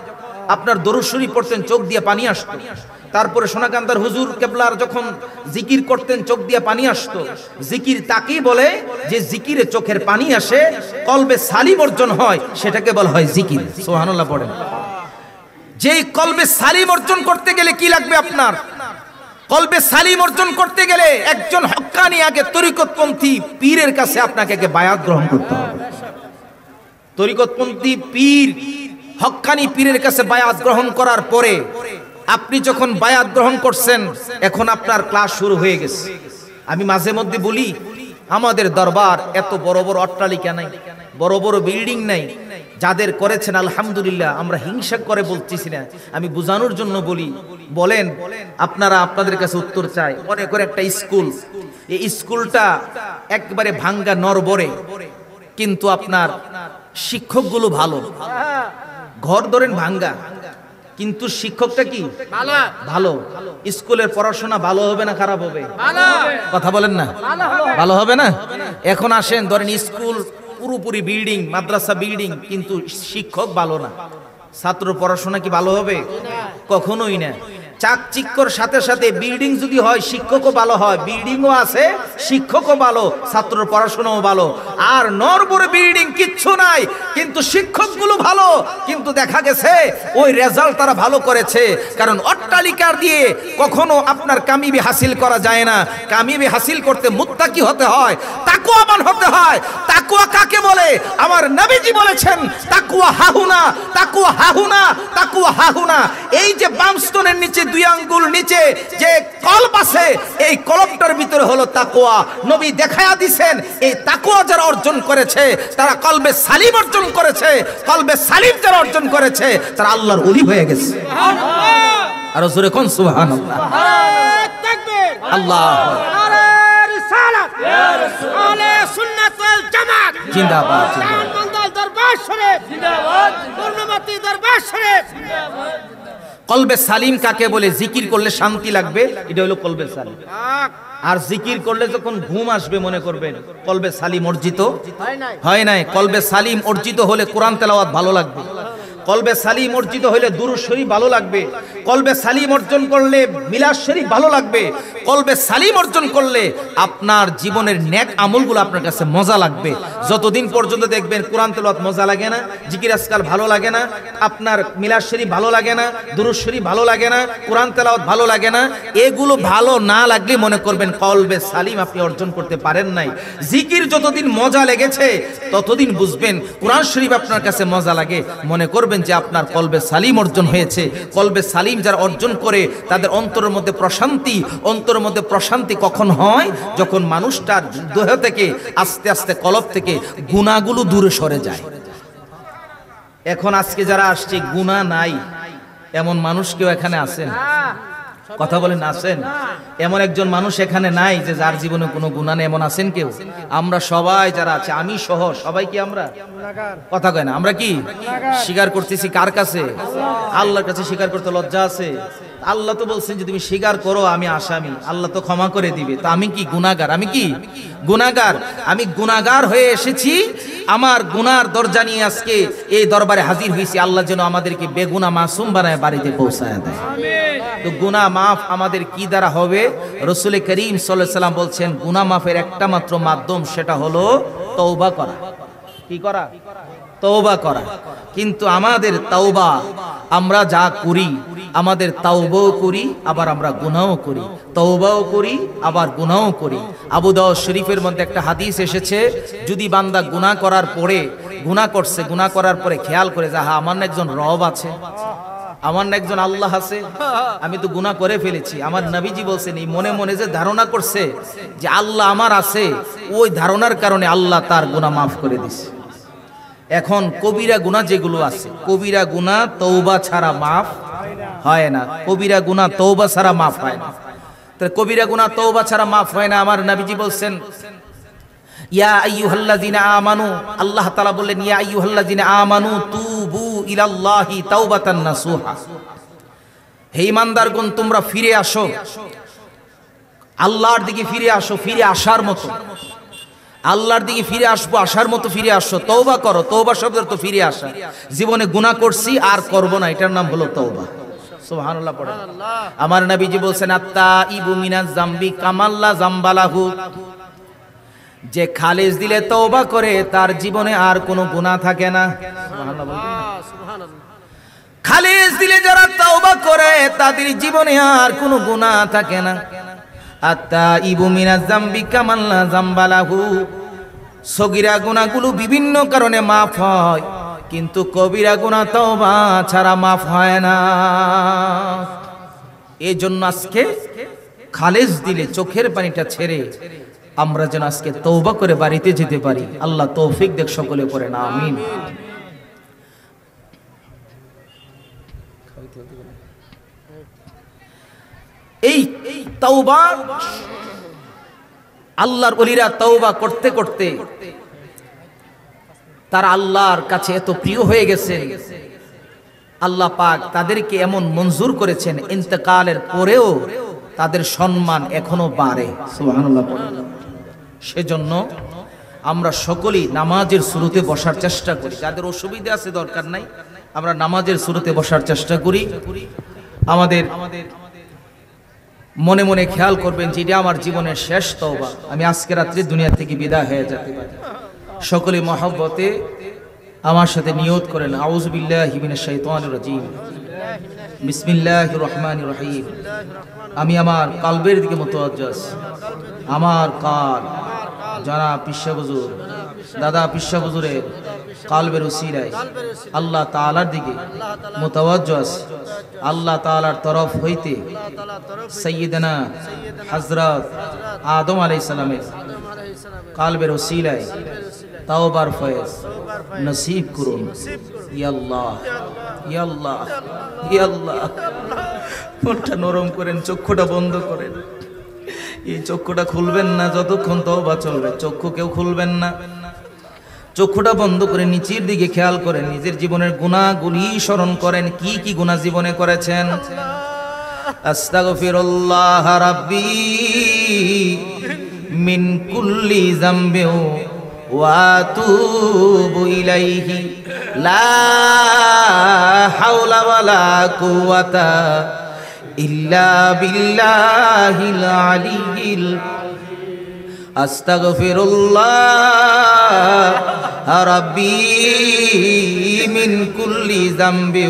আপনার দুরূদ শরীফ পড়তেন চোখ দিয়ে পানি আসতো। তারপরে সোনাকান্দার হুজুর কেবলার যখন জিকির করতেন চোখ দিয়ে পানি আসতো। জিকির তাকেই বলে যে জিকিরে চোখের পানি আসে, কলবে সালিম অর্জন হয়, সেটাকে বলা হয় জিকির। সুবহানাল্লাহ পড়েন। যেই কলবে সালিম অর্জন করতে গেলে কি লাগবে আপনার? কলবে সালিম অর্জন করতে গেলে একজন হক্কানি আগে তরিকতপন্থী পীরের কাছে আপনাকে আগে বায়াত গ্রহণ করতে হবে। তরিকতপন্থী পীর, হক্কানি পীরের কাছে বায়াত গ্রহণ করার পরে আপনি যখন বায়াত গ্রহণ করছেন, এখন আপনার ক্লাস শুরু হয়ে গেছে। আমি মাঝে মধ্যে বলি, আমাদের দরবার এত বড় বড় অট্টালিকা নাই, বড় বড় বিল্ডিং নাই। যাদের করেছেন আলহামদুলিল্লাহ, আমরা হিংসা করে বলতেছি না, আমি বোঝানোর জন্য বলি। বলেন আপনারা, আপনাদের কাছে উত্তর চাই। মনে করে একটা স্কুল, এই স্কুলটা একবারে ভাঙ্গা নরবরে, কিন্তু আপনার শিক্ষকগুলো ভালো। ঘর ধরেন ভাঙ্গা, কিন্তু শিক্ষকটা কি ভালো। স্কুলের পড়াশোনা ভালো হবে না খারাপ হবে? কথা বলেন না, ভালো হবে না? এখন আসেন, ধরেন স্কুল পুরোপুরি বিল্ডিং, মাদ্রাসা বিল্ডিং, কিন্তু শিক্ষক ভালো না, ছাত্র পড়াশোনা কি ভালো হবে? কখনোই না। চাকচিক্যর সাথে সাথে বিল্ডিং যদি হয়, শিক্ষকও ভালো হয়, বিল্ডিংও আছে, শিক্ষকও ভালো, ছাত্রর পড়াশোনাও ভালো। আর নরবরে বিল্ডিং কিচ্ছু নাই, কিন্তু শিক্ষকগুলো ভালো, কিন্তু দেখা গেছে ওই রেজাল্ট তারা ভালো করেছে। কারণ অট্টালিকার দিয়ে কখনো আপনার কামিয়াবি হাসিল করা যায় না। কামিয়াবি হাসিল করতে মুত্তাকি হতে হয়, তাকওয়াবান হতে হয়। তাকওয়া কাকে বলে? আমার নবীজি বলেছেন, তাকওয়া হাহুনা, তাকওয়া হাহুনা, তাকওয়া হাহুনা। এই যে বামস্তনের নিচে, দুই আঙ্গুল নিচে যে কলব আছে, এই কলবটার ভিতরে হলো তাকওয়া। নবী দেখায়া দিবেন, এই তাকওয়া যারা অর্জন করেছে তারা কলবে সালিম অর্জন করেছে। কলবে সালিম যারা অর্জন করেছে তারা আল্লাহর ওলি হয়ে গেছে। সুবহানাল্লাহ। আর জোরে কোন সুবহানাল্লাহ। নারে তাকবীর, আল্লাহু আকবার। রিসালাত ইয়া রাসূল, আলে সুন্নাত ওয়াল জামাত জিন্দাবাদ, জিন্দাবাদ। দরবার শরীফ জিন্দাবাদ, পূর্ণমতি দরবার শরীফ জিন্দাবাদ। কলবে সালিম কাকে বলে? জিকির করলে শান্তি লাগবে, এটা হলো কলবে সালিম। আর জিকির করলে যখন ঘুম আসবে মনে করবেন কলবে সালিম অর্জিত হয় নাই। কলবে সালিম অর্জিত হলে কোরআন তেলাওয়াত ভালো লাগবে, কলবে সালিম অর্জিত হলে দুরূদ শরীফ ভালো লাগবে, কলবে সালিম অর্জন করলে মিলাদ শরীফ ভালো লাগবে, কলবে সালিম অর্জন করলে আপনার জীবনের নেক আমলগুলো আপনার কাছে মজা লাগবে। যতদিন পর্যন্ত দেখবেন কোরআন তেলাওয়াত মজা লাগে না, জিকির আজকাল ভালো লাগে না, আপনার মিলাদ শরীফ ভালো লাগে না, দুরূদ শরীফ ভালো লাগে না, কোরআন তেলাওয়াত ভালো লাগে না, এগুলো ভালো না লাগলে মনে করবেন কলবে সালিম আপনি অর্জন করতে পারেন নাই। জিকির যতদিন মজা লেগেছে ততদিন বুঝবেন কোরআন শরীফ আপনার কাছে মজা লাগে, মনে করবেন যে আপনার কলবে সালিম অর্জন হয়েছে। কলবে সালিম যারা অর্জন করে তাদের অন্তরের মধ্যে প্রশান্তি। অন্তরের মধ্যে প্রশান্তি কখন হয়? যখন মানুষটার দেহ থেকে আস্তে আস্তে কলব থেকে গুনাহগুলো দূরে সরে যায়। এখন আজকে যারা আসছে গুনাহ নাই এমন মানুষ কেউ এখানে আছেন? কথা বলেন, আছেন? এমন একজন মানুষ এখানে নাই যে যার জীবনে কোনো গুনাহ নেই, এমন আছেন কেউ? আমরা সবাই যারা আছে, আমি সহ সবাই কি আমরা কথা কয় না? আমরা কি স্বীকার করতেছি? কার কাছে? আল্লাহর কাছে স্বীকার করতে লজ্জা আছে? আল্লাহ তো বলছেন যে তুমি স্বীকার করো আমি আসামি, আল্লাহ তো ক্ষমা করে দিবে। তো আমি কি গুনাহগার? আমি কি গুনাহগার? আমি গুনাহগার হয়ে এসেছি, আমার গুনার দরজা নিয়ে আজকে এই দরবারে হাজির হয়েছি। আল্লাহ যেন আমাদেরকে বেগুনা মাসুম বানায় বাড়িতে পৌঁছায় দেয়। তো গুনাহ মাফ আমাদের কি দ্বারা হবে? রাসূল করিম সাল্লাল্লাহু আলাইহি সাল্লাম বলছেন গুনাহ মাফের একটা মাত্র মাধ্যম, সেটা হলো তওবা করা। কি করা? তওবা করা। কিন্তু আমাদের তওবা, আমরা যা করি, আমাদের তওবাও করি আবার আমরা গুনাহও করি, তওবাও করি আবার গুনাহও করি। আবু দাউদ শরীফের মধ্যে একটা হাদিস এসেছে, যদি বান্দা গুনাহ করার পরে, গুনাহ করছে, গুনাহ করার পরে খেয়াল করে যে হ্যাঁ আমার না একজন রব আছে, আমার না একজন আল্লাহ আছে, আমি তো গুনাহ করে ফেলেছি। আমার নবীজি বলছেন এই মনে মনে যে ধারণা করছে যে আল্লাহ আমার আছে, ওই ধারণার কারণে আল্লাহ তার গুনাহ মাফ করে দিছে। এখন কবিরা গুনাহ যেগুলো আছে, কবিরা গুনাহ তওবা ছাড়া মাফ হয় না। কবিরা গুনাহ তওবা ছাড়া মাফ হয় না। তো কবিরা গুনাহ তওবা ছাড়া মাফ হয় না। আমার নবীজি বলছেন ইয়া আইয়ুহাল্লাযিনা আমানু, আল্লাহ তাআলা বললেন ইয়া আইয়ুহাল্লাযিনা আমানু তুবু ইলাল্লাহি তাওবাতান নাসুহা। হে ঈমানদারগণ তোমরা ফিরে আসো, আল্লাহর দিকে ফিরে আসো, ফিরে আসার মতো, আল্লাহর দিকে ফিরে আসবো, আসার মতো ফিরে আসো, তওবা করো। তওবা শব্দের তো ফিরে আসা। জীবনে গুনাহ করছি আর করব না, এটার নাম হলো তওবা। সুবহানাল্লাহ পড়েন। আমার নবীজি বলছেন আত্তাইবু মিনাজ যামবি কামাল্লা যামবালাহু, যে খালেস দিলে তওবা করে তার জীবনে আর কোনো গুনাহ থাকে না। সুবহানাল্লাহ। খালেস দিলে যারা তওবা করে তাদের জীবনে আর কোনো গুনাহ থাকে না। আত্তাইবু মিনাজ যামবি কামাল্লা যামবালাহু, সগীরা গুনাহগুলো বিভিন্ন কারণে মাফ হয়, কিন্তু কবিরা গুনাহ তওবা ছাড়া মাফ হয় না। এই জন্য আজকে খালেস দিলে চোখের পানিটা ছেড়ে আমরা যেন আজকে তওবা করে বাড়িতে যেতে পারি। আল্লাহ তৌফিক দেখ সকলে পড়েন আমিন। এই তওবা আল্লাহর ওলিরা তওবা করতে করতে তারা আল্লাহর কাছে এত প্রিয় হয়ে গেছেন, আল্লাহ পাক তাদেরকে এমন মঞ্জুর করেছেন ইন্তেকালের পরেও তাদের সম্মান এখনো বাড়ে। সুবহানাল্লাহ। সেজন্য আমরা সকলেই নামাজের শুরুতে বসার চেষ্টা করি। যাদের অসুবিধা আছে দরকার নাই, আমরা নামাজের শুরুতে বসার চেষ্টা করি। আমাদের মনে মনে খেয়াল করবেন যে এটা আমার জীবনের শেষ তওবা, আমি আজকে রাত্রে দুনিয়া থেকে বিদায় হয়ে যেতে পারি। সকলে মহব্বতে আমার সাথে নিয়ত করেন, আউযু বিল্লাহি মিনাশ শাইতানির রাজীম, বিসমিল্লাহির রহমানির রহিম। আমি আমার কলবের দিকে মুতাওয়াজ্জিহ আছি, আমার কাল জনাব পিসা হুজুর, দাদা পিসা হুজুরের কলবের উসিলায় আল্লাহ তাআলার দিকে মুতাওয়াজ্জিহ আছি। আল্লাহ তাআলার তরফ হইতে সাইয়্যিদানা হযরত আদম আলাইহিস সালামের কলবের উসিলায় তাওবার ফয়েজ নসিব করুন। ইয়া আল্লাহ, ইয়া আল্লাহ, ইয়া আল্লাহ। মনটা নরম করেন, চক্ষুটা বন্ধ করেন। এই চক্ষুটা খুলবেন না যতক্ষণ তওবা চলবে, চক্ষু কেউ খুলবেন না। চক্ষুটা বন্ধ করে নিচের দিকে খেয়াল করেন, নিজের জীবনের গুনাহগুলি স্মরণ করেন, কি কি গুনাহ জীবনে করেছেন। আস্তাগফিরুল্লাহ রাব্বি মিন কুল্লি যামবি ওয়া আতুবু ইলাইহি লা হাওলা ওয়ালা কুওয়াতা ইল্লা বিল্লাহিল আলিয়্যিল। আস্তাগফিরুল্লাহ রাব্বি মিন কুল্লি যামবি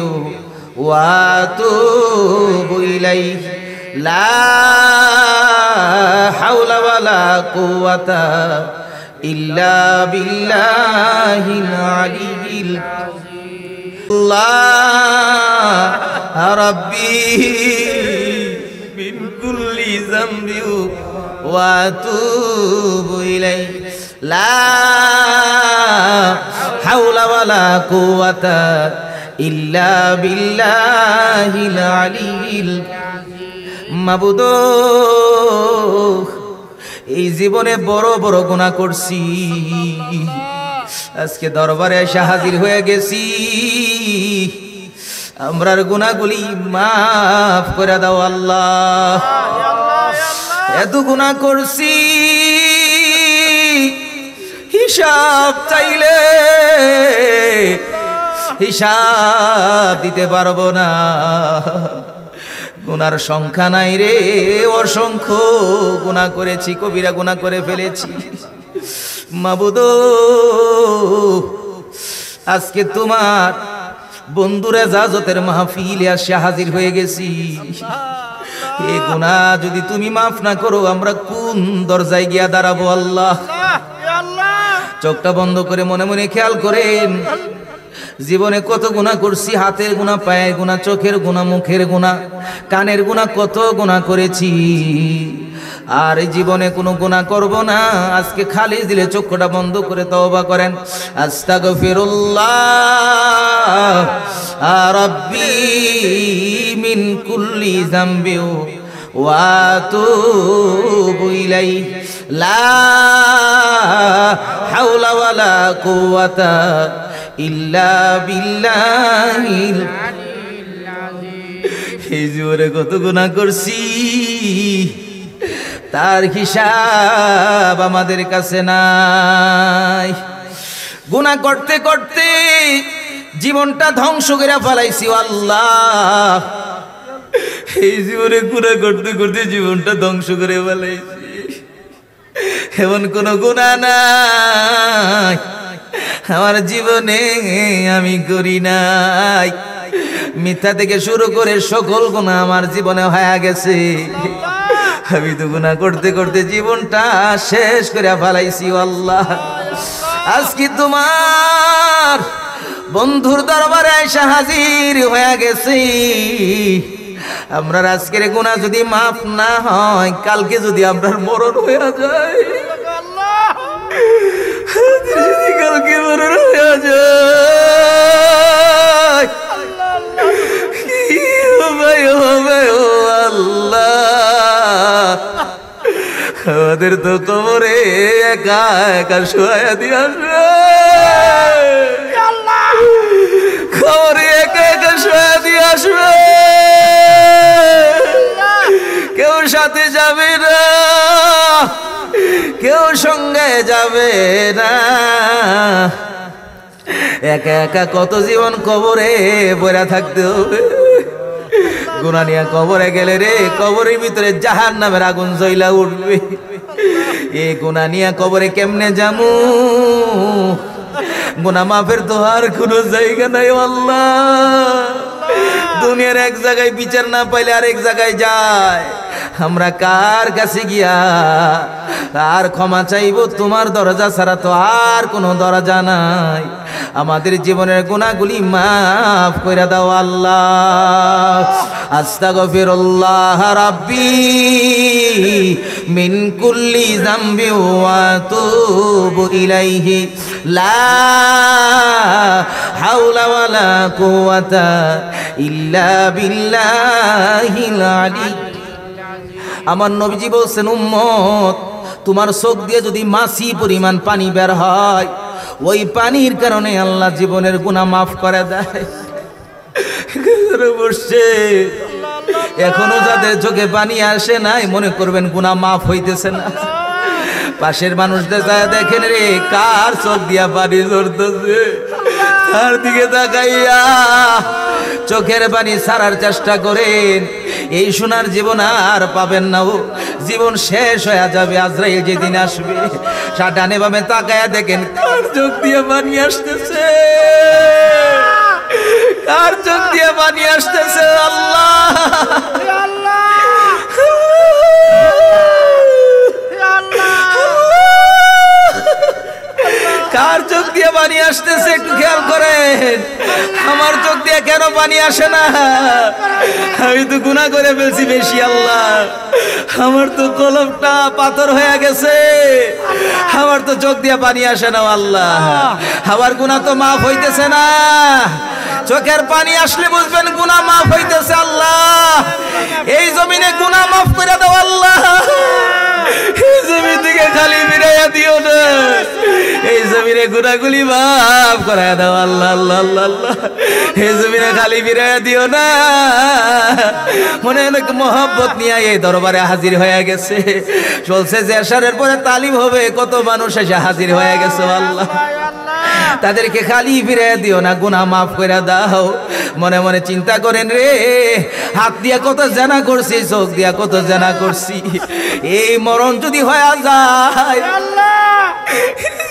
ওয়া আতুবু ইলাইহি লা হাওলা ওয়ালা কুওয়াতা ইল্লা বিল্লাহিল আলিয়্যিল আল্লাহ রাব্বি মিন কুল্লি যামবি ওয়া আতুবু ইলাইহি লা হাওলা ওয়ালা কুওয়াতা ইল্লা বিল্লাহিল আলিয়্যিল। মাবুদ, এই জীবনে বড় বড় গুনাহ করছি, আজকে দরবারে এসে হাজির হয়ে গেছি। আমরার গুনাহগুলি মাফ করে দাও আল্লাহ। এত গুনাহ করছি, হিসাব চাইলে হিসাব দিতে পারবো না। গুনার সংখ্যা নাই রে, অসংখ্য গুনাহ করেছি, কবিরা গুনাহ করে ফেলেছি। মাবুদ, আজকে তোমার বন্ধুরা জাজতের মাহফিলে আসে হাজির হয়ে গেছি। এই গুনাহ যদি তুমি মাফ না করো, আমরা কোন দরজায় গিয়া দাঁড়াবো আল্লাহ? চোখটা বন্ধ করে মনে মনে খেয়াল করেন, জীবনে কত গুনাহ করছি। হাতের গুনাহ, পায়ের গুনাহ, চোখের গুনাহ, মুখের গুনাহ, কানের গুনাহ, কত গুনাহ করেছি। আর এই জীবনে কোনো গুনাহ করব না। আজকে খালি দিলে চোখটা বন্ধ করে তওবা করেন। আস্তাগফিরুল্লাহ রাব্বি মিন কুল্লি যামবি ওয়া আতুবু ইলাইহি লা হাওলা ওয়ালা কুওয়াতা ইল্লা বিল্লাহিল আলিয়্যিল আযীম। এই জীবনে কত গুনাহ করছি, তার হিসাব আমাদের কাছে নাই। গুনাহ করতে করতে জীবনটা ধ্বংস করে ফেলাইছি আল্লাহ। এই জীবনে গুনাহ করতে করতে জীবনটা ধ্বংস করে ফেলাইছি। এমন কোন গুনাহ নাই আমার জীবনে আমি করি নাই। মিথ্যা থেকে শুরু করে সকল গুনাহ আমার জীবনে হয়ে গেছে। আমি তো গুনাহ করতে করতে জীবনটা শেষ করে ফেলাইছি আল্লাহ। আজকে তোমার বন্ধুর দরবারে এসে হাজির হয়ে গেছি। আমরা আজকের গুনাহ যদি মাফ না হয়, কালকে যদি আমরা মরণ হয়ে যায়, যদি কালকে মরণ হয়ে যায়, কি হবে হবে ও আল্লাহ? আমাদের তো কবর একা একা শুয়ে দিয়ে আসবে, কবরে একা একা শুয়ে দিয়ে আসবে, কেউ সাথে যাবে না, কেউ সঙ্গে যাবে না, একা একা কত জীবন কবরে বইরা থাকতে হবে। গুনাহ নিয়ে কবরে গেলে রে, কবরের ভিতরে জাহান্নামের আগুন জ্বলা উঠবে। এই গুনাহ নিয়ে কবরে কেমনে যামু? গুনাহ মাফের তো আর কোনো জায়গা নাই আল্লাহ। দুনিয়ার এক জায়গায় বিচার না পাইলে আরেক জায়গায় যায়, আমরা কার কাছে গিয়া আর ক্ষমা চাইব? তোমার দরজা ছাড়া তো আর কোনো দরজা নাই। আমাদের জীবনের গুনাহগুলি মাফ কইরা দাও আল্লাহ। আস্তাগফিরুল্লাহ রাব্বি মিন কুল্লি যামবি ওয়া আতুবু ইলাইহি লা হাওলা ওয়ালা কুওয়াতা ইল্লা বিল্লাহিল আলী। আমার নবীজি বলছেন, উম্মত তোমার চোখ দিয়ে যদি মাছি পরিমাণ পানি বের হয়, ওই পানির কারণে আল্লাহ জীবনের গুনাহ মাফ করে দেয়। বসছে এখনো যাদের চোখে পানি আসে নাই, মনে করবেন গুনাহ মাফ হইতেছে না। পাশের মানুষদের যায় দেখেন রে, কার চোখ দিয়া পানি ঝরতেছে, তার দিকে তাকাইয়া চোখের পানি ছাড়ার চেষ্টা করেন। এই সোনার জীবন আর পাবেন না, ও জীবন শেষ হয়ে যাবে। আজরাইল যেদিন আসবে, ডানে বামে তাকায়া দেখেন কার চোখ দিয়ে পানি আসতেছে, কার চোখ দিয়ে পানি আসতেছে। আল্লাহ কার চোখ দিয়ে পানি আসতেছে একটু খেয়াল করেন। আমার চোখ দিয়ে কেন পানি আসে না? আমি তো গুনাহ করে ফেলছি বেশি আল্লাহ, আমার তো কলবটা পাথর হয়ে গেছে, আমার তো চোখ দিয়ে পানি আসে না আল্লাহ, আমার গুনাহ তো মাফ হইতেছে না। চোখের পানি আসলে বুঝবেন গুনাহ মাফ হইতেছে। আল্লাহ এই জমিনে গুনাহ মাফ করে দাও আল্লাহ, এই জমি থেকে খালি ফিরাইয়া দিও না, এই জমিনে গুনাহগুলি মাফ করে দাও আল্লাহ। আল্লাহ আল্লাহ আল্লাহ, এই জমিনে খালি ফিরাইয়া দিও না। মনে অনেক মহব্বত নিয়ে এই দরবারে হাজির হয়ে গেছে, চলছে যে এশারের পরে তালিম হবে, কত মানুষ এসে হাজির হয়ে গেছে আল্লাহ, তাদেরকে খালি ফিরে দিও না, গুনাহ মাফ করে দাও। মনে মনে চিন্তা করেন রে, হাত দিয়া কত জানা করছি, চোখ দিয়া কত জানা করছি, এই মরণ যদি হয়ে যায়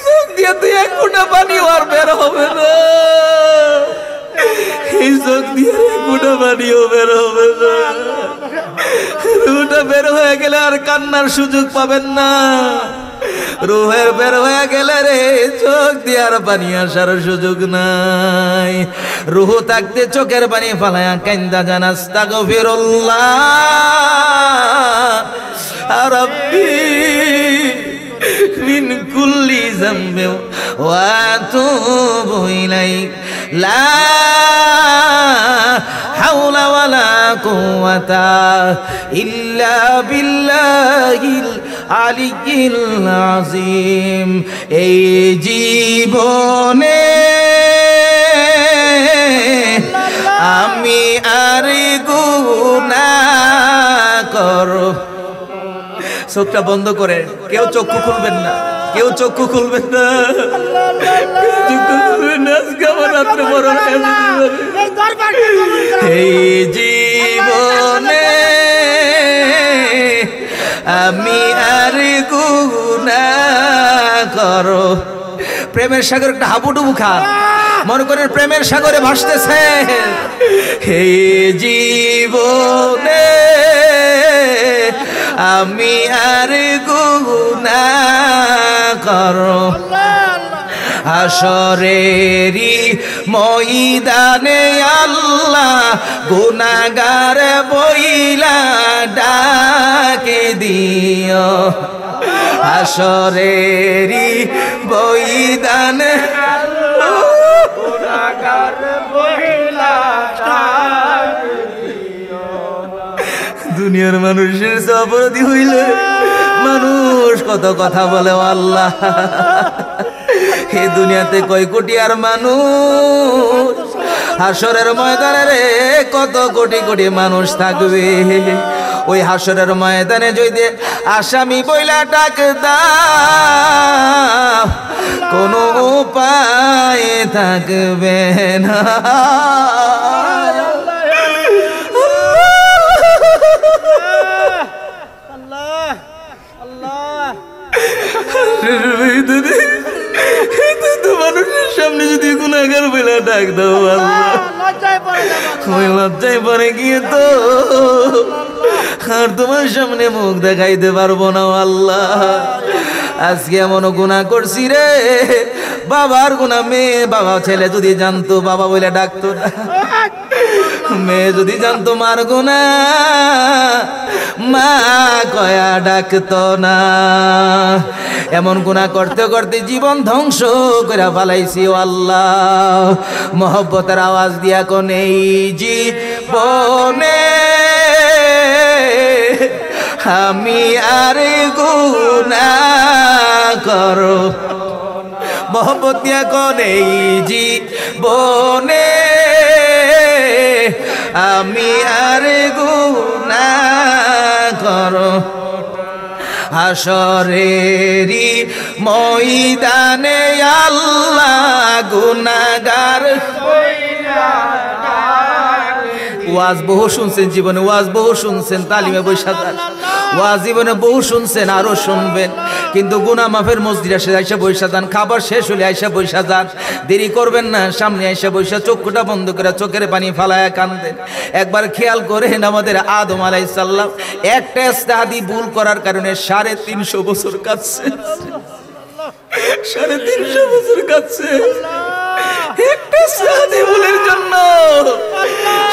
চোখ দিয়া তুই এক ফোঁটা পানি আর বের হবে না, এই চোখ দিয়ে এক ফোঁটা পানিও বের হবে না। রুহটা বের হয়ে গেলে আর কান্নার সুযোগ পাবেন না, রুহের বের হয়ে গেলে রে চোখ দিয়ে আর পানি আসার সুযোগ নাই। রুহ থাকতে চোখের পানি ফালায়া কান্দা জান আস্তাগফিরুল্লাহ রাব্বি মিন কুল্লি যামবি ওয়া আতুবু ইলাইহি লা হাওলা ওয়ালা কুওয়াতা ইল্লা বিল্লাহিল আলিয়্যিল আযীম। এই জীবনে আমি আর গুনাহ করব। চোখটা বন্ধ করে, কেউ চক্ষু খুলবেন না, কেউ চক্ষু খুলবেন না, চক্ষু খুলবেন না, আজকে আমার রাত্রে বড় হয়ে যাবে। এই জীবনে আমি আর গুনাহ করো। প্রেমের সাগর একটা হাবুডুবু খান, মনে করেন প্রেমের সাগরে ভাসতেছে। এই জীবনে আমি আর গুনাহ করো, হাসরেরি ময়দানে আল্লাহ গুনাহগার বইলা ডাকে দিও, হাসরেরি ময়দানে গুনাহগার বইলা ডাকে দিও। দুনিয়ার মানুষের অপরাধী হইলে মানুষ কত কথা বলে ও আল্লাহ, এই দুনিয়াতে কয় কোটি আর মানুষ, হাসরের ময়দানে রে কত কোটি কোটি মানুষ থাকবে। ওই হাসরের ময়দানে যদি আসামি বইলা ডাক দাও কোনো উপায় থাকবে না। মানুষের সামনে যদি গুনাহগার বইলা ডাক দাও আল্লাহ, ওই লজ্জায় পরে গিয়ে তো আর তোমার সামনে মুখ দেখাইতে পারবো না আল্লাহ। আজকে এমন গুনাহ করছি রে, বাবার গুনাহ, মেয়ে বাবা ছেলে যদি জানতো বাবা বলে ডাকতো না, মেয়ে যদি জানতো মার গুনাহ মা কয়া ডাকতো না। এমন গুনাহ করতে করতে জীবন ধ্বংস করে ফেলাইছি ও আল্লাহ। মহব্বতের আওয়াজ দিয়া কোন এই জীবনে আমি আর গুনাহ করো, মহব্বত দিয়া কোন এই জীবনে আমি আর গুনাহ করো। হাসরেরি ময়দানে আল্লাহ গুনাহগার। ওয়াজ বহু শুনছেন জীবনে, ওয়াজ বহু শুনছেন, তালিমে বৈশা যান, ওয়াজ জীবনে বহু শুনছেন, আরো শুনবেন, কিন্তু গুনাহ মাফের মসজিদে আইসা বৈশা যান, খাবার শেষ হলে আইসা বৈশা যান, দেরি করবেন না, সামনে আইসা বৈশা চক্ষুটা বন্ধ করে চোখের পানি ফালায়া কান্দেন। একবার খেয়াল করেন আমাদের আদম আলাইহিস সালাম একটা ইজতিহাদি ভুল করার কারণে 350 বছর কাটছে, 350 বছর কাটছে একটা ইজতিহাদি ভুলের জন্য,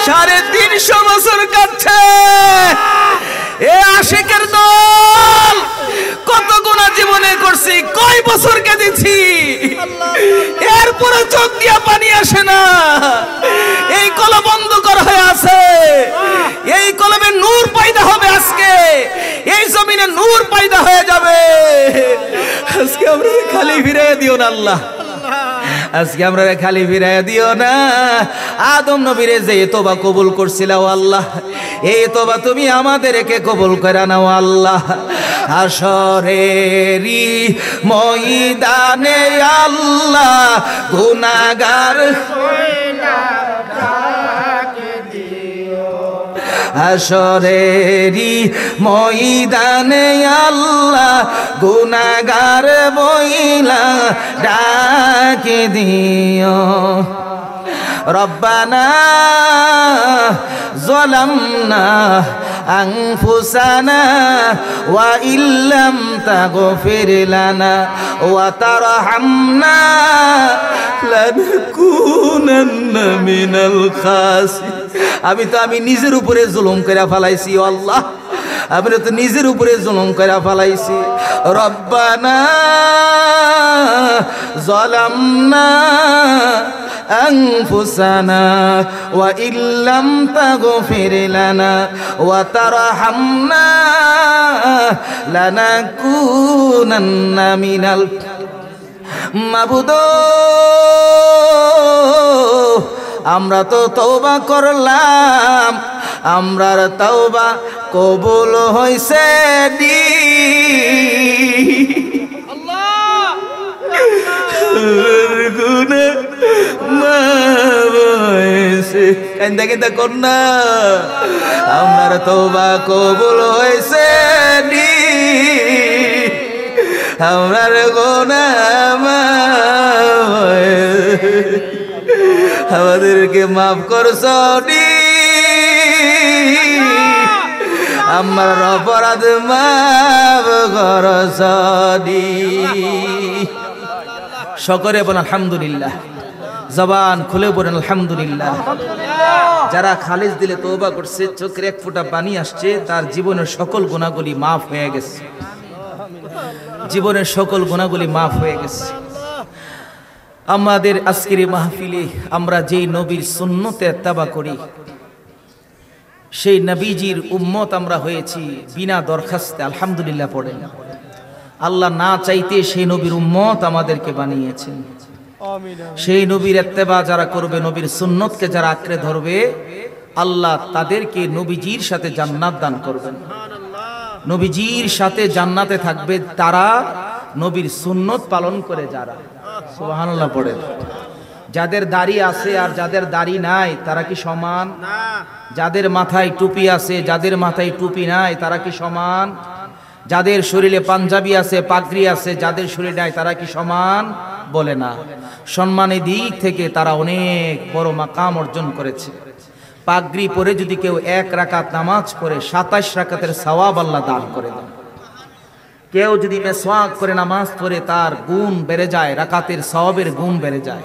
350 বছর কাটছে। এ আশিকের দল কত গুনাহ জীবনে করছি, কয় বছর কেঁদেছি, এরপরে চোখ দিয়া পানি আসে না। এই কলম বন্ধ করা হয়ে আছে, এই কলমে নূর পয়দা হবে আজকে, এই জমিনে নূর পয়দা হয়ে যাবে। আজকে আমরা খালি ফিরিয়ে দিও না আল্লাহ, আজকে আমরা খালি ফিরাইয়া দিও না। আদম নবীরে যে তোবা কবুল করছিল ও আল্লাহ, এই তোবা তুমি আমাদেরকে কবুল করে নাও আল্লাহ। হাসরেরি ময়দানে আল্লাহ গুনাহগার, হাসরেরি ময়দানে আল্লাহ গুনাহগার বইলা ডাকে দিও। রব্বানা যালামনা আনফুসানা ওয়া ইল্লাম তাগফির লানা ওয়া তারহামনা লানাকুনান্না মিনাল খাসিরিন। আমি নিজের উপরে জুলুম করে ফেলাইছি ও আল্লাহ, আমি তো নিজের উপরে জুলুম করে ফেলাইছি। রব্বানা যালামনা আনফুসানা ওয়া ইল্লাম তাগফির লানা ওয়া তারহামনা লানাকুনান্না মিনাল। মাবুদ আমরা তো তওবা করলাম, আমরার তওবা কবুল হইছে দি। কান্দা কান্দা কন্যা আমরার তওবা কবুল হইছে দি, আমরার গুনাহ আমাদেরকে মাফ করছো নি, আমার অপরাধ মাফ করছো নি। সকলে বলেন আলহামদুলিল্লাহ, জবান খুলে বলেন আলহামদুলিল্লাহ। যারা খালিস দিলে তওবা করছে, চোখের এক ফোঁটা পানি আসছে, তার জীবনের সকল গুনাহগুলি মাফ হয়ে গেছে, জীবনের সকল গুনাহগুলি মাফ হয়ে গেছে। আমাদের আজকের মাহফিলে আমরা যেই নবীর সুন্নতে ইত্তেবা করি, সেই নবীজির উম্মত আমরা হয়েছি বিনা দরখাস্তে, আলহামদুলিল্লাহ পড়েন। আল্লাহ না চাইতে সেই নবীর উম্মত আমাদেরকে বানিয়েছেন। সেই নবীর ইত্তেবা যারা করবে, নবীর সুন্নতকে যারা আঁকড়ে ধরবে, আল্লাহ তাদেরকে নবীজির সাথে জান্নাত দান করবেন। নবীজির সাথে জান্নাতে থাকবে তারা নবীর সুন্নত পালন করে যারা। সুবহানাল্লাহ পড়েন। যাদের দাড়ি আছে আর যাদের দাড়ি নাই তারা কি সমান? যাদের মাথায় টুপি আছে, যাদের মাথায় টুপি নাই তারা কি সমান? যাদের শরীরে পাঞ্জাবি আছে, পাগড়ি আছে, যাদের শরীরে নাই তারা কি সমান? বলে না। সম্মানের দিক থেকে তারা অনেক বড় মাকাম অর্জন করেছে। পাগড়ি পরে যদি কেউ 1 রাকাত নামাজ পড়ে 27 রাকাতের সওয়াব আল্লাহ দান করে দেন। কেউ যদি মিসওয়াক করে নামাজ পড়ে তার গুণ বেড়ে যায়, রাকাতের সওয়াবের গুণ বেড়ে যায়।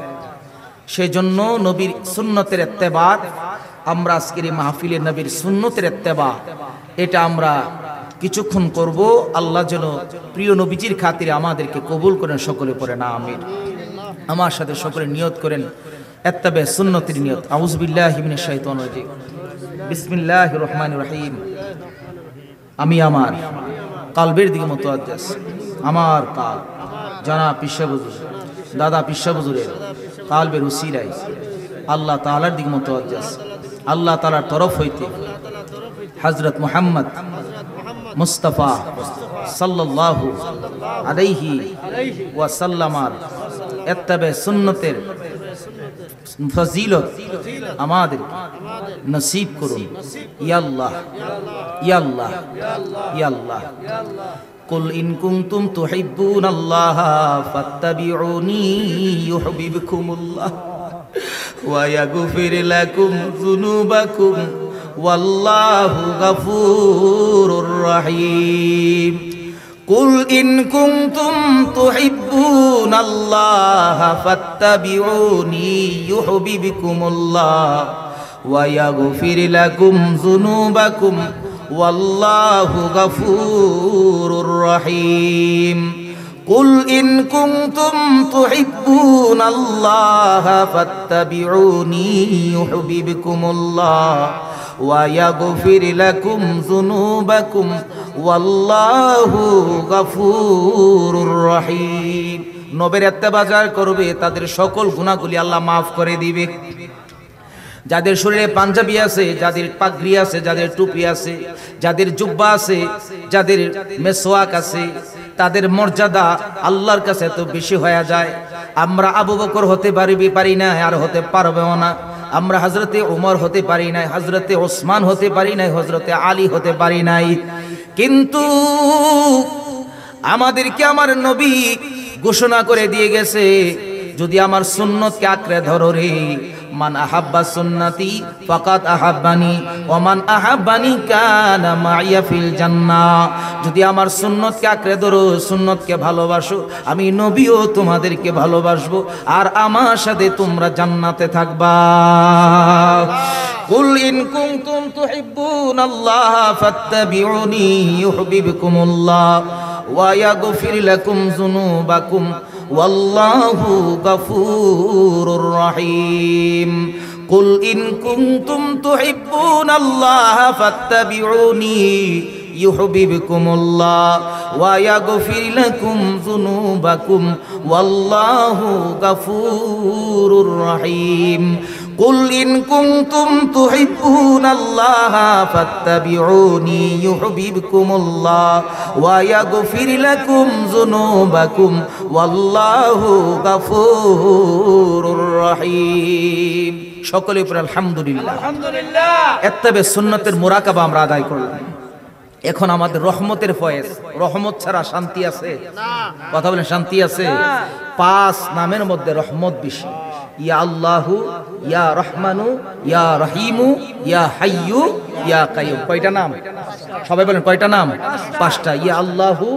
সেজন্য নবীর সুন্নতের ইত্তেবা, আমরা আজকের এই মাহফিলে নবীর সুন্নতের ইত্তেবা এটা আমরা কিছুক্ষণ করব। আল্লাহ যেন প্রিয় নবীজির খাতিরে আমাদেরকে কবুল করেন, সকলে পড়েন আমিন। আমার সাথে সকলে নিয়ত করেন ইত্তেবা সুন্নতের নিয়ত। আউযু বিল্লাহি মিনাশ শাইতানির রাজিম। বিসমিল্লাহির রহমানির রহিম। আমি আমার কালবের দিকে মুতাওয়াজ্জিহ, আমার কাল জানা পিসা হুজুর, দাদা পিসা হুজুরের কালবের উসিলায় আল্লাহ তাআলার দিকে মুতাওয়াজ্জিহ। আল্লাহ তাআলার তরফ হইতে হযরত মুহাম্মদ মুস্তাফা সাল্লাল্লাহু আলাইহি ওয়াসাল্লামার ইত্তেবা সুন্নতের ফজিলত আমাদের নসিব করুন ইয়া আল্লাহ, ইয়া আল্লাহ, ইয়া আল্লাহ। কুল ইন কুনতুম তুহিব্বুনাল্লাহ ফাত্তাবিউনি ইউহিব্বুকুমুল্লাহ ওয়া ইয়াগফির লাকুম যুনুবাকুম ওয়াল্লাহু গফুরুর রহিম। কুল ইন কুনতুম তুহিব্বুনাল্লাহ ফাত্তাবিউনি ইউহিব্বুকুমুল্লাহ ওয়া ইয়াগফির লাকুম যুনুবাকুম ওয়াল্লাহু গফুরুর রহিম। কুল ইন কুনতুম তুহিব্বুনাল্লাহ ফাত্তাবিউনি ইউহিব্বুকুমুল্লাহ ওয়া ইয়াগফির লাকুম যুনুবাকুম ওয়াল্লাহু গফুরুর রহিম। নবীর ইত্তেবা যারা করবে তাদের সকল গুনাহগুলি আল্লাহ মাফ করে দিবে। যাদের শরীরে পাঞ্জাবি আছে, যাদের পাগড়ি আছে, যাদের টুপি আছে, যাদের জুব্বা আছে, যাদের মেসওয়াক আছে, তাদের মর্যাদা আল্লাহর কাছে এত বেশি হয়ে যায়। আমরা আবু বকর হতে পারি না, আর হতে পারবেও না। আমরা হযরতে ওমর হতে পারি নাই, হযরতে ওসমান হতে পারি নাই, হযরতে আলী হতে পারি নাই। কিন্তু আমাদেরকে আমার নবী ঘোষণা করে দিয়ে গেছে, যদি আমার সুন্নতকে আঁকড়ে ধরো রে, মান আহাব্বা সুন্নতি ফাকাদ আহাব্বানি ওয়া মান আহাব্বানি কানা মাইয়া ফিল জান্নাহ। যদি আমার সুন্নতকে আঁকড়ে ধরো, সুন্নতকে ভালোবাসো, আমি নবীও তোমাদেরকে ভালোবাসবো, আর আমার সাথে তোমরা জান্নাতে থাকবা। কুল ইন কুনতুম তুহিব্বুনাল্লাহ ফাত্তাবিউনি ইউহিব্বুকুমুল্লাহ ওয়া ইয়াগফির লাকুম যুনুবাকুম ওয়াল্লাহু গফুরুর রহিম। কুল ইন কুনতুম তুহিব্বুনাল্লাহ ফাত্তাবিউনি ইউহিব্বুকুমুল্লাহ ওয়া ইয়াগফির লাকুম যুনুবাকুম ওয়াল্লাহু গফুরুর রহিম। কুল ইন কুনতুম তুহিব্বুনাল্লাহ ফাত্তাবিউনি ইউহিব্বুকুমুল্লাহ ওয়া ইয়াগফির লাকুম যুনুবাকুম ওয়াল্লাহু গফুরুর রহিম। সকলে পড়ে আলহামদুলিল্লাহ। আলহামদুলিল্লাহ। ইত্তেবা সুন্নতের মুরাকাবা আমরা আদায় করলাম। এখন আমাদের রহমতের ফয়েজ। রহমত ছাড়া শান্তি আছে? কথা বলেন, শান্তি আছে? 5 নামের মধ্যে রহমত বেশি। ইয়া আল্লাহু, ইয়া রহমানু, ইয়া রহিমু, ইয়া হাইয়ু, ইয়া কাইয়ুম। কয়টা নাম? সবাই বলেন কয়টা নাম? 5টা। ইয়া আল্লাহু,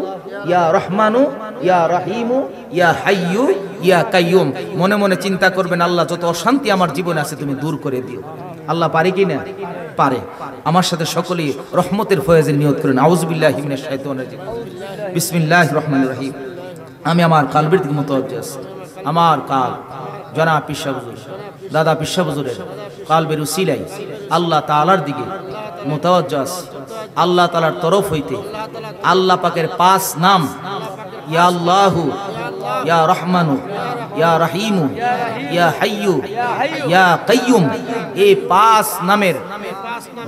ইয়া রহমানু, ইয়া রহিমু, ইয়া হাইয়ু, ইয়া কাইয়ুম। মনে মনে চিন্তা করবেন, আল্লাহ যত অশান্তি আমার জীবনে আছে তুমি দূর করে দিও। আল্লাহ পারে কি না? পারে। আমার সাথে সকলেই রহমতের ফয়েজের নিয়ত করেন। আউযু বিল্লাহি মিনাশ শাইতানির রাজিম। বিসমিল্লাহির রহমানির রহিম। আমি আমার কালবের দিকে মুতাওয়াজ্জিহ আছি। আমার কাল জনাব পিসা হুজুর, দাদা পিসা হুজুরের কালবের উসিলায় আল্লাহ তাআলার দিকে মুতাওয়াজ্জা আছে আল্লাহ তাআলার তরফ হইতে। আল্লাহ পাকের 5 নাম, ইয়া আল্লাহু, ইয়া রহমানু, ইয়া রহিমু, ইয়া হাইয়ু, ইয়া কাইয়ুম, এই 5 নামের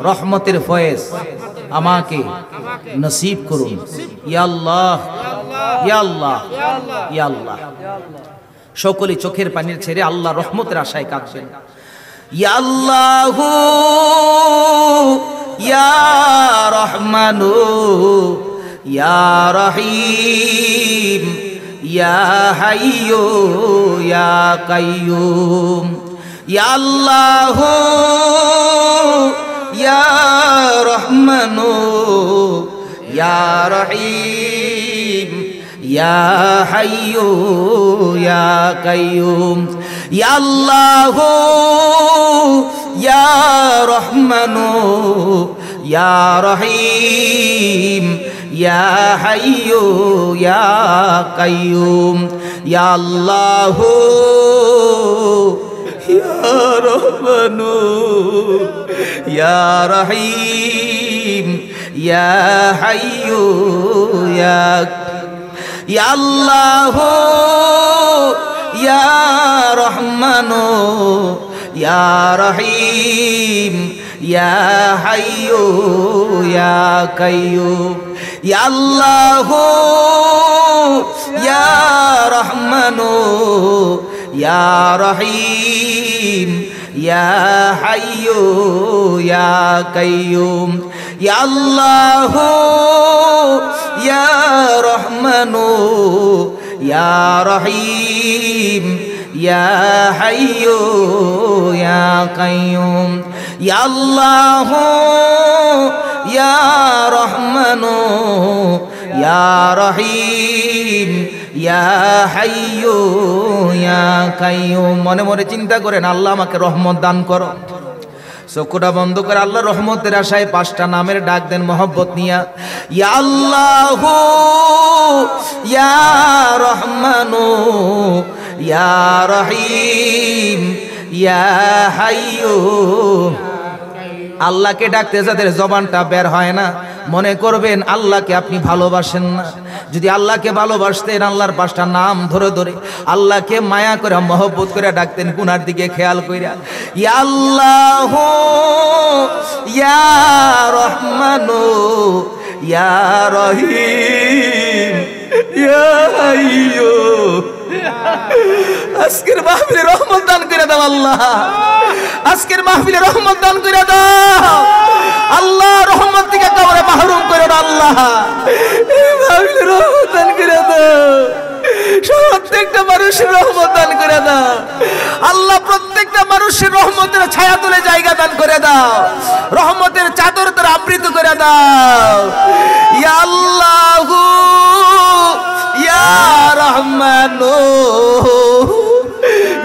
রহমতের ফয়েজ আমাকে নসিব করুন। ইয়া আল্লাহ, ইয়া আল্লাহ, ইয়া আল্লাহ। সকলে চোখের পানির ছেড়ে আল্লাহ রহমতের আশায় কাঁদবেন। ইয়া আল্লাহু, ইয়া রহমানু, ইয়া রহিম, ইয়া হাইয়ু, ইয়া কাইয়ুম। ইয়া আল্লাহু, ইয়া রহমানু, ইয়া রহিম, ইয়া হাইয়ু, ইয়া কাইয়ুম। ইয়া আল্লাহু, ইয়া রহমানু, ইয়া রহিম, ইয়া হাইয়ু, ইয়া কাইয়ুম। ইয়া আল্লাহু, ইয়া রহমানু, ইয়া রহিম, ইয়া হাইয়ু, ইয়া। ইয়া আল্লাহু, ইয়া রহমানু, ইয়া রহিম, ইয়া হাইয়ু, ইয়া কাইয়ুম। ইয়া আল্লাহু, ইয়া রহমানু, ইয়া রহিম, ইয়া হাইয়ু, ইয়া কাইয়ুম। ইয়া আল্লাহু, ইয়া রহমানু, ইয়া রহিম, ইয়া হাইয়ু, ইয়া কাইয়ুম। ইয়া আল্লাহু, ইয়া রহমানু, ইয়া রহিম, ইয়া হাইয়ু, ইয়া কাইয়ুম। মনে মনে চিন্তা করেন, আল্লাহ আমাকে রহমত দান করো। চক্ষুটা বন্ধ করে আল্লাহ রহমতের আশায় 5টা নামের ডাক দেন মহব্বত নিয়া। ইয়া আল্লাহু, ইয়া রহমানু, ইয়া রহিম, ইয়া হাইয়ু। আল্লাহকে ডাকতে যাদের জবানটা বের হয় না, মনে করবেন আল্লাহকে আপনি ভালোবাসেন না। যদি আল্লাহকে ভালোবাসতেন, আল্লাহর 5টা নাম ধরে ধরে আল্লাহকে মায়া করে মহব্বত করে ডাকতেন, গুনার দিকে খেয়াল কইরা। ইয়া আল্লাহু, ইয়া রহমানু, ইয়া রহিম, ইয়া হাইয়ু। আজকের মাহফিলে রহমত দান করে দাও আল্লাহ, আজকের মাহফিলে রহমত দান করে দাও আল্লাহ। রহমত থেকে কাউরে মাহরুম করো না আল্লাহ। এই মাহফিলে রহমত দান করে দাও, প্রত্যেকটা মানুষের রহমত দান করে দাও আল্লাহ। প্রত্যেকটা মানুষের রহমতের ছায়া তুলে জায়গা দান করে দাও, রহমতের চাদর তোর আবৃত করে দাও। ইয়া আল্লাহু, ইয়া রহমানু,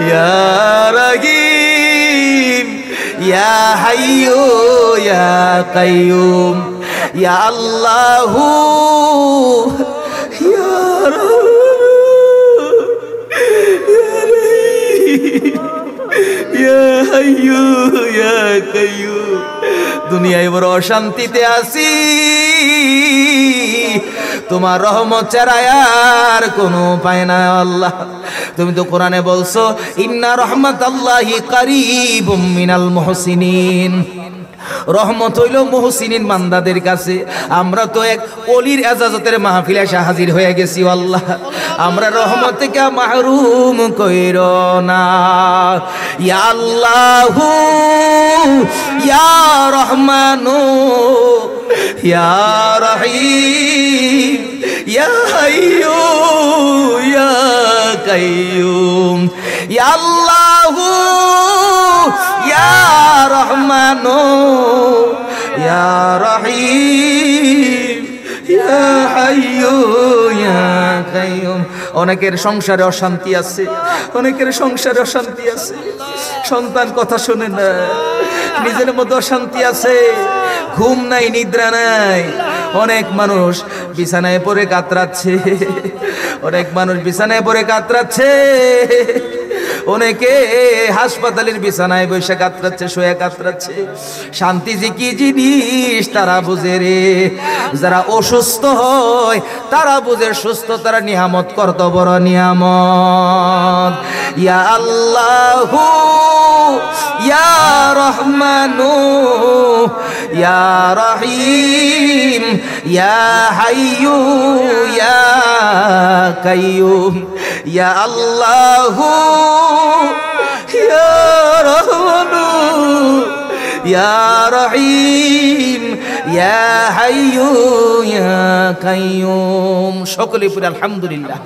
ইয়া রহিম, ইয়া হাইয়ু, ইয়া কাইয়ুম। ইয়া আল্লাহু, ইয়া ইয়া হাইয়ু, ইয়া কাইয়ুম। দুনিয়ায় বড় অশান্তিতে আছি, তোমার রহমত ছাড়া আর কোনো উপায় নাই আল্লাহ। তুমি তো কোরআনে বলছো, ইন্না রাহমাতাল্লাহি কারীবুম মিনাল মুহসিনিন। রহমত হইল মুহসিনিন বান্দাদের কাছে। আমরা তো এক ওলির এজাজতের মাহফিলে এসে হাজির হয়ে গেছি আল্লাহ। আমরা রহমত থেকে মাহরুম কইরো না। ইয়া আল্লাহু, ইয়া রহমানু, ইয়া রহিম, ইয়া হাইয়ু, ইয়া কাইয়ুম। ইয়া আল্লাহু, ইয়া রহমানু, ইয়া রহিম, ইয়া হাইয়ু, ইয়া কাইয়ুম। অনেকের সংসারে অশান্তি আছে, অনেকের সংসারে অশান্তি আছে, সন্তান কথা শোনে না, নিজের মধ্যে অশান্তি আছে, ঘুম নাই, নিদ্রা নাই। অনেক মানুষ বিছানায় পড়ে কাতরাচ্ছে, অনেক মানুষ বিছানায় পড়ে কাতরাচ্ছে। অনেকে হাসপাতালের বিছানায় বসে কাতরাচ্ছে, শুয়ে কাতরাচ্ছে। শান্তি যে কি জিনিস তারা বুঝে রে। যারা অসুস্থ হয় তারা বুঝে সুস্থতার নিয়ামত কত বড় নিয়ামত। ইয়া আল্লাহু ইয়া রহমানু ইয়া রহিম ইয়া হাইয়ু ইয়া কাইয়ুম ইয়া আল্লাহু ইয়া রহমানু ইয়া রহিম ইয়া হাইয়ু ইয়া কাইয়ুম। সকলে পড়ে আলহামদুলিল্লাহ।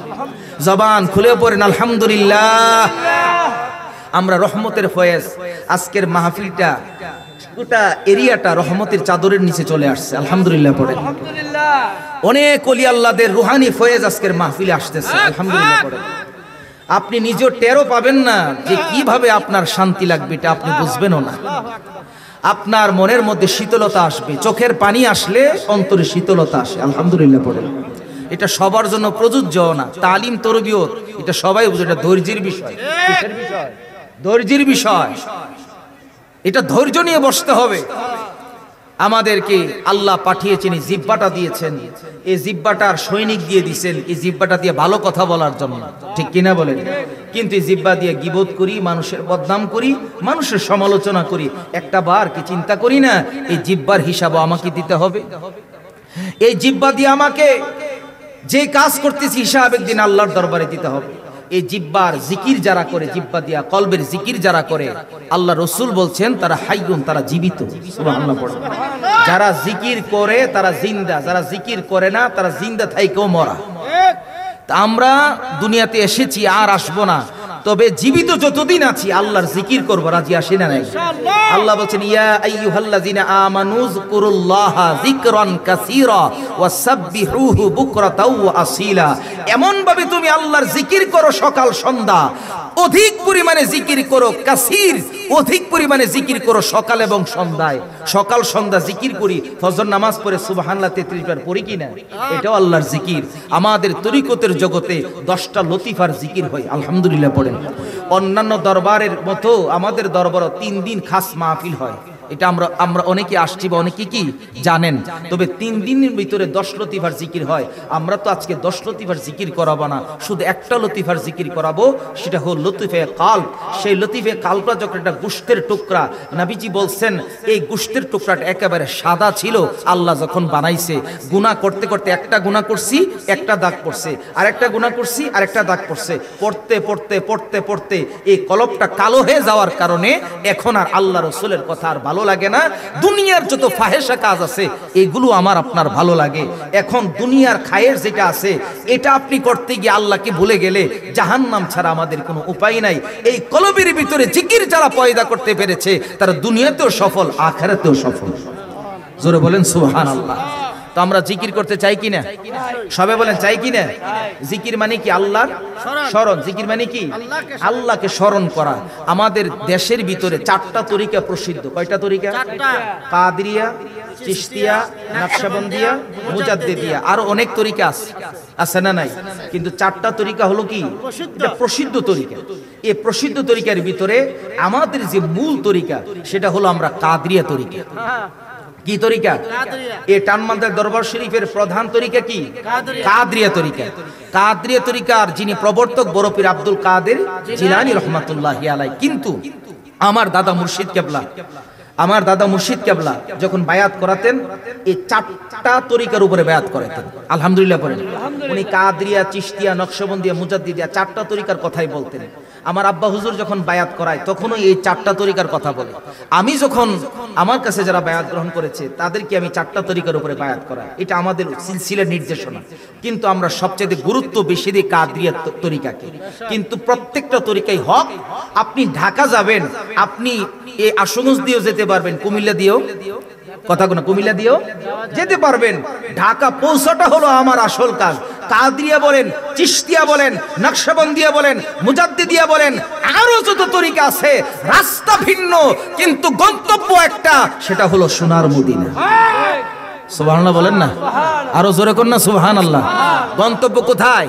জবান খুলে পড়েন আলহামদুলিল্লাহ। আমরা রহমতের ফয়েজ, আজকের মাহফিলটা গোটা এরিয়াটা রহমতের চাদরের নিচে চলে আসছে। আলহামদুলিল্লাহ পড়েন। অনেক ওলি আল্লাহদের রুহানি ফয়েজ আজকের মাহফিলে আসতেছে। আলহামদুলিল্লাহ পড়েন। আপনি নিজেও টেরও পাবেন না যে কিভাবে আপনার শান্তি লাগবে, এটা আপনি বুঝবেনও না। আপনার মনের মধ্যে শীতলতা আসবে, চোখের পানি আসলে অন্তরে শীতলতা আসে। আলহামদুলিল্লাহ পড়েন। এটা সবার জন্য প্রযোজ্য না। তালিম তরবিয়ত এটা সবাই বুঝে, এটা ধৈর্যের বিষয়। কিসের বিষয়? ধৈর্যের বিষয়। এটা ধৈর্য নিয়ে বসতে হবে। আমাদেরকে আল্লাহ পাঠিয়েছেন, এই জিহ্বাটা দিয়েছেন, এই জিহ্বাটার সৈনিক দিয়ে দিয়েছেন, এই জিহ্বাটা দিয়ে ভালো কথা বলার জন্য, ঠিক কিনা বলেন? কিন্তু এই জিহ্বা দিয়ে গীবত করি, মানুষের বদনাম করি, মানুষের সমালোচনা করি। একটা বার কি চিন্তা করি না এই জিহ্বার হিসাবও আমাকে দিতে হবে? এই জিহ্বা দিয়ে আমাকে যে কাজ করতেছি হিসাব একদিন আল্লাহর দরবারে দিতে হবে। এই জিহ্বার জিকির যারা করে, জিহ্বা দিয়া কলবের জিকির যারা করে, আল্লাহ রসুল বলছেন তারা হাইয়ুন, তারা জীবিত। সুবহানাল্লাহ পড়ে। যারা জিকির করে তারা জিন্দা, যারা জিকির করে না তারা জিন্দা থাইকেও মরা। আমরা দুনিয়াতে এসেছি, আর আসবো না, তবে জীবিত যতদিন আছি আল্লাহর জিকির করব। রাজি আসি না নাই? আল্লাহ বলেন ইয়া আইয়ুহাল্লাযিনা আমানু যিকুরুল্লাহা যিকরান কাসীরা ওয়াসাব্বিহুহু বুকরাতাও ওয়া আসীলা। এমন ভাবে তুমি আল্লাহর জিকির করো সকাল সন্ধ্যা, অধিক পরিমাণে জিকির করো। কাসীর অধিক পরিমাণে জিকির করো সকাল এবং সন্ধ্যায়। সকাল সন্ধ্যা জিকির করি, ফজর নামাজ পড়ে সুবহানাল্লাহ 33 বার পড়ি কিনা? এটাও আল্লাহর জিকির। আমাদের তরিকতের জগতে 10টা লতিফার জিকির হয়। আলহামদুলিল্লাহ পড়েন। অন্যান্য দরবারের মতো আমাদের দরবারও 3 দিন খাস মাহফিল হয়। এটা আমরা অনেকে আসছি বা অনেকে কি জানেন, তবে 3 দিনের ভিতরে 10 লতিফার জিকির হয়। আমরা তো আজকে 10 লতিফার জিকির করাবো না, শুধু একটা লতিফার জিকির করাবো, সেটা হল লতিফে কাল্ব। সেই লতিফে কাল্বটা যখন একটা গোশতের টুকরা, নবীজি বলছেন এই গোশতের টুকরাটা একেবারে সাদা ছিল। আল্লাহ যখন বানাইছে, গুনাহ করতে করতে একটা গুনাহ করছি, একটা দাগ পড়ছে, আরেকটা গুনাহ করছি, আরেকটা দাগ পড়ছে, পড়তে পড়তে পড়তে পড়তে এই কলবটা কালো হয়ে যাওয়ার কারণে এখন আর আল্লাহ রসুলের কথা আর ভালো লাগে না। দুনিয়ার যত ফাহেসা কাজ আছে এগুলো আমার আপনার ভালো লাগে। এখন দুনিয়ার খায়ের যেটা আছে এটা আপনি করতে গিয়ে আল্লাহকে ভুলে গেলে জাহান্নাম ছাড়া আমাদের কোনো উপায় নাই। এই কলবের ভিতরে জিকির যারা পয়দা করতে পেরেছে তারা দুনিয়াতেও সফল, আখিরাতেও সফল। জোরে বলেন সুবহানাল্লাহ। তো আমরা জিকির করতে চাই কিনা? সবাই বলেন চাই কিনা? জিকির মানে কি? আল্লাহর স্মরণ। জিকির মানে কি? আল্লাহকে স্মরণ করা। আমাদের দেশের ভিতরে 4টা তরিকা প্রসিদ্ধ। কয়টা তরিকা? কাদরিয়া, চিশতিয়া, নকশবন্দিয়া, মুজাদ্দিদিয়া, আরো অনেক তরিকা আছে না নাই? কিন্তু 4টা তরিকা হলো কি? এটা প্রসিদ্ধ তরিকা। এই প্রসিদ্ধ তরিকার ভিতরে আমাদের যে মূল তরিকা সেটা হলো আমরা কাদরিয়া তরিকা। কি তরিকা? এই টানমান্দার দরবার শরীফের প্রধান তরিকা কি? কাদরিয়া তরিকা। কাদরিয়া তরিকার যিনি প্রবর্তক বড় পীর আব্দুল কাদের জিলানী রহমাতুল্লাহি আলাইহি। কিন্তু আমার দাদা মুর্শিদ কেবলা যখন বায়াত করাতেন এই 4টা তরিকার উপরে বায়াত করাতেন। আলহামদুলিল্লাহ বলেন। উনি কাদরিয়া, চিশতিয়া, নকশবন্দিয়া, মুজাদ্দিদিয়া 4টা তরিকার কথাই বলতেন। আমার আব্বা হুজুর যখন বায়াত করায় তখনও এই 4টা তরিকার কথা বলে। আমি যখন আমার কাছে যারা বায়াত গ্রহণ করেছে তাদেরকে আমি 4টা তরিকার উপরে বায়াত করাই। এটা আমাদের সিলসিলার নির্দেশনা। কিন্তু আমরা সবচেয়ে গুরুত্ব বেশি দিই কাদরিয়া তরিকাকে। কিন্তু প্রত্যেকটা তরিকাই হক। আপনি ঢাকা যাবেন, আপনি এই আশুগঞ্জ দিয়েও যেতে পারবেন, কুমিল্লা দিয়েও, কথাগুলো কুমিল্লা দিয়েও যেতে পারবেন। ঢাকা পৌঁছাটা হলো আমার আসল কাজ। কাদরিয়া বলেন, চিশতিয়া বলেন, নকশবন্দিয়া বলেন, মুজাদ্দিদিয়া বলেন, আরো যত তরিকা আছে, রাস্তা ভিন্ন কিন্তু গন্তব্য একটা, সেটা হলো সোনার মদিনা। সুবহানাল্লাহ বলেন না? আরো জোরে কর না সুবহানাল্লাহ। গন্তব্য কোথায়?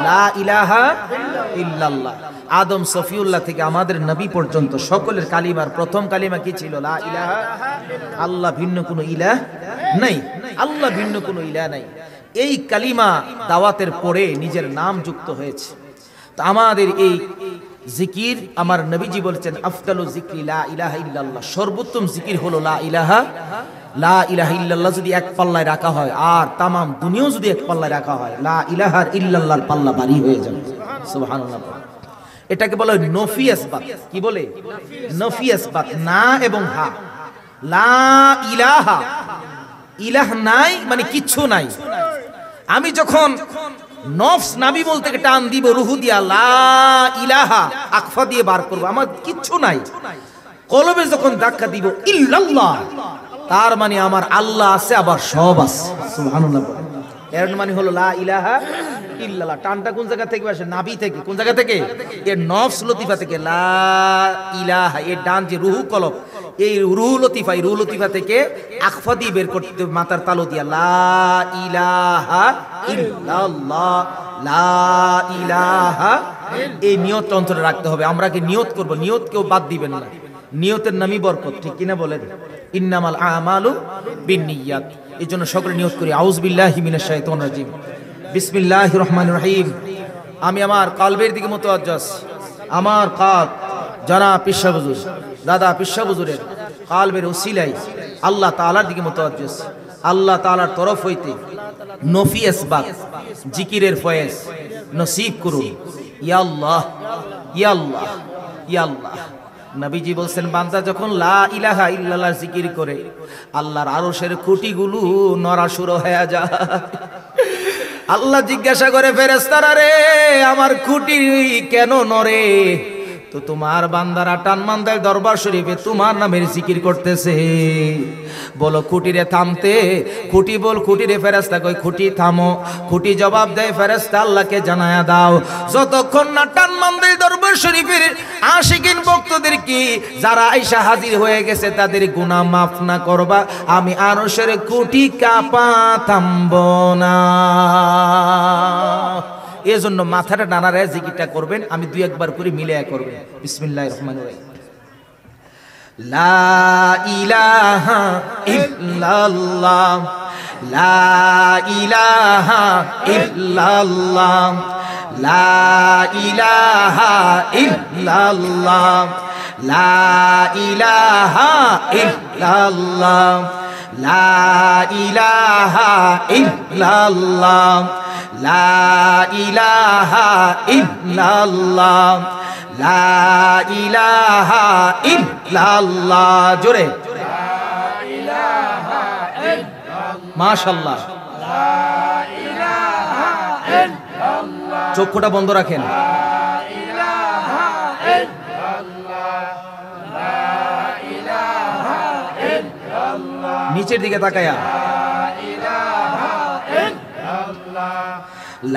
লা ইলাহা ইল্লাল্লাহ। আদম সফিউল্লাহ থেকে আমাদের নবী পর্যন্ত সকলের কালিমার প্রথম কালিমা কি ছিল? লা ইলাহা, আল্লাহ ভিন্ন কোনো ইলাহ নাই, আল্লাহ ভিন্ন কোনো ইলাহ নাই। এই কালিমা দাওয়াতের পরে নিজের নাম যুক্ত হয়েছে। তো আমাদের এই জিকির, আমার নবীজি বলেছেন আফদালু জিকরি লা ইলাহা ইল্লাল্লাহ, সর্বোত্তম জিকির হলো লা ইলাহা ইল্লাল্লাহ। যদি এক পাল্লায় রাখা হয় আর তামাম দুনিয়াও যদি এক পাল্লায় রাখা হয়, লা ইলাহা ইল্লাল্লাহর পাল্লা ভারী হয়ে যাবে। সুবহানাল্লাহ। এটাকে বলা হয় নফি ইসবাত। কি বলে? নফি ইসবাত, না এবং হা। লা ইলাহা, ইলাহ নাই মানে কিচ্ছু নাই। আমি যখন নফস নাবি বলতে টান দিব, রুহু দিয়া লা ইলাহা আকফা দিয়ে বার করব, আমার কিচ্ছু নাই। কলবে যখন ধাক্কা দিব ইল্লাল্লাহ, তার মানে আমার আল্লাহ আছে, আবার সব আছে। সুবহানাল্লাহ। এর মানে হলো লা ইলাহা ইল্লাল্লাহ। টানটা কোন জায়গা থেকে আসে? নাভি থেকে। কোন জায়গা থেকে? এর নফস লতিফা থেকে। লা ইলাহা, এর ডান যে রুহু কলব, এই রুহু লতিফা, এই রুহু লতিফা থেকে আকফা দিয়ে বের করতে, মাথার তালু দিয়া লা ইলাহা ইল্লাল্লাহ, লা ইলাহা। এই নিয়ত অন্তরে রাখতে হবে। আমরা কি নিয়ত করব, নিয়ত কেউ বাদ দিবেন না। নিয়তের নামই বরকত, ঠিক কিনা বলেন? ইন্নামাল আমালু বিন্নিয়াত। এই জন্য সকলে নিয়ত করি, আউযু বিল্লাহি মিনাশ শাইতানির রাজিম, বিসমিল্লাহির রহমানির রহিম। আমি আমার কলবের দিকে মুতাওয়াজ্জিহ আছি। আমার কাল যারা পিসা হুজুর, দাদা পিসা হুজুরের কলবের ওসিলায় আল্লাহ তাআলার দিকে মুতাওয়াজ্জিহ আছি। আল্লাহ তাআলার তরফ হইতে নফি ইসবাত জিকিরের ফয়েজ নসিব করুন। ইয়া আল্লাহ, ইয়া আল্লাহ, ইয়া আল্লাহ। নবীজি বলছেন, বান্দা যখন লা ইলাহা ইল্লাল্লাহ জিকির করে, আল্লাহর আরশের খুঁটিগুলো নড়াশুড়ো হয়ে যায়। আল্লাহ জিজ্ঞাসা করে, ফেরেশতারা রে, আমার খুঁটি কেন নড়ে? তো তোমার বান্দারা টানমান্দার দরবার শরীফে তোমার নামের জিকির করতেছে। বলো খুঁটিরে থামতে। খুঁটি বল, খুঁটিরে। ফেরেশতা কই, খুঁটি থামো। খুঁটি জবাব দেয়, ফেরেশতা আল্লাহকে জানায়া দাও, যতক্ষণ না টানমান্দার দরবার শরীফের আশিকিন ভক্তদের কি যারা আয়েশা হাজির হয়ে গেছে তাদের গুনাহ মাফ না করবা, আমি আরশের খুঁটি কাঁপা থামবো না। এজন্য মাথাটা নাড়ারে জিকিরটা করবেন। আমি দুই একবার করে মিলায়া করবেন। বিসমিল্লাহির রহমানির রহিম। লা ইলাহা ইল্লাল্লাহ, লা ইলাহা ইল্লাল্লাহ, লা ইলাহা ইল্লাল্লাহ, লা ইলাহা ইল্লাল্লাহ, লা ইলাহা ইল্লাল্লাহ, লা ইলাহা ইল্লাল্লাহ, লা ইলাহা ইল্লাল্লাহ। জোরে মাশাআল্লাহ। চক্ষুটা বন্ধ রাখেন। নিচের দিকে তাকায়া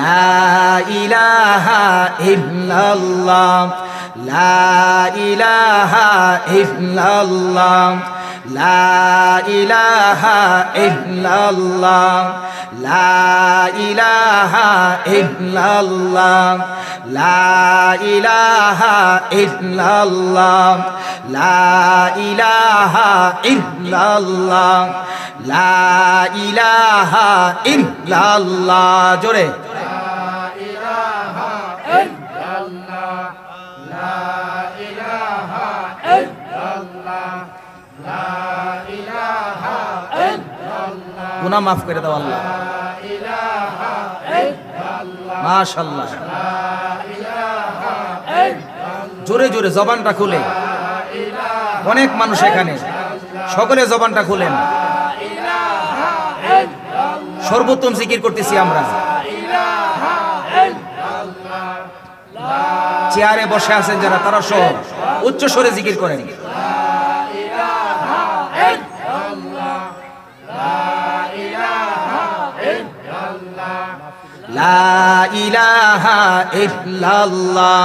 লা ইলাহা ইল্লাল্লাহ, লা ইলাহা ইল্লাল্লাহ, লা ইলাহা ইল্লাল্লাহ, লা ইলাহা ইল্লাল্লাহ, লা ইলাহা ইল্লাল্লাহ, লা ইলাহা ইল্লাল্লাহ, লা ইলাহা ইল্লাল্লাহ। জোরে গুনাহ মাফ করে দাও আল্লাহ। মাশাআল্লাহ। জোরে জোরে জবানটা খুলে, অনেক মানুষ এখানে, সকলে জবানটা খুলেন। সর্বোত্তম জিকির করতেছি আমরা। চেয়ারে বসে আছেন যারা, তারা সহ উচ্চ স্বরে জিকির করেন। লা ইলাহা ইল্লাল্লাহ,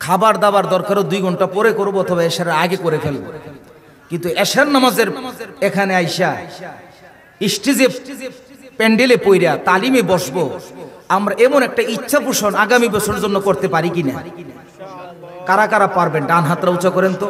খাবার দাবার দরকারও 2 ঘন্টা পরে করবো অথবা এশার আগে করে ফেলবো, কিন্তু এশার নামাজের এখানে আইসা স্টেজে প্যান্ডেলে পইরা তালিমে বসবো, আমরা এমন একটা ইচ্ছা পোষণ আগামী বছরের জন্য করতে পারি কিনা? কারা কারা পারবেন ডান হাতটা উঁচা করেন তো।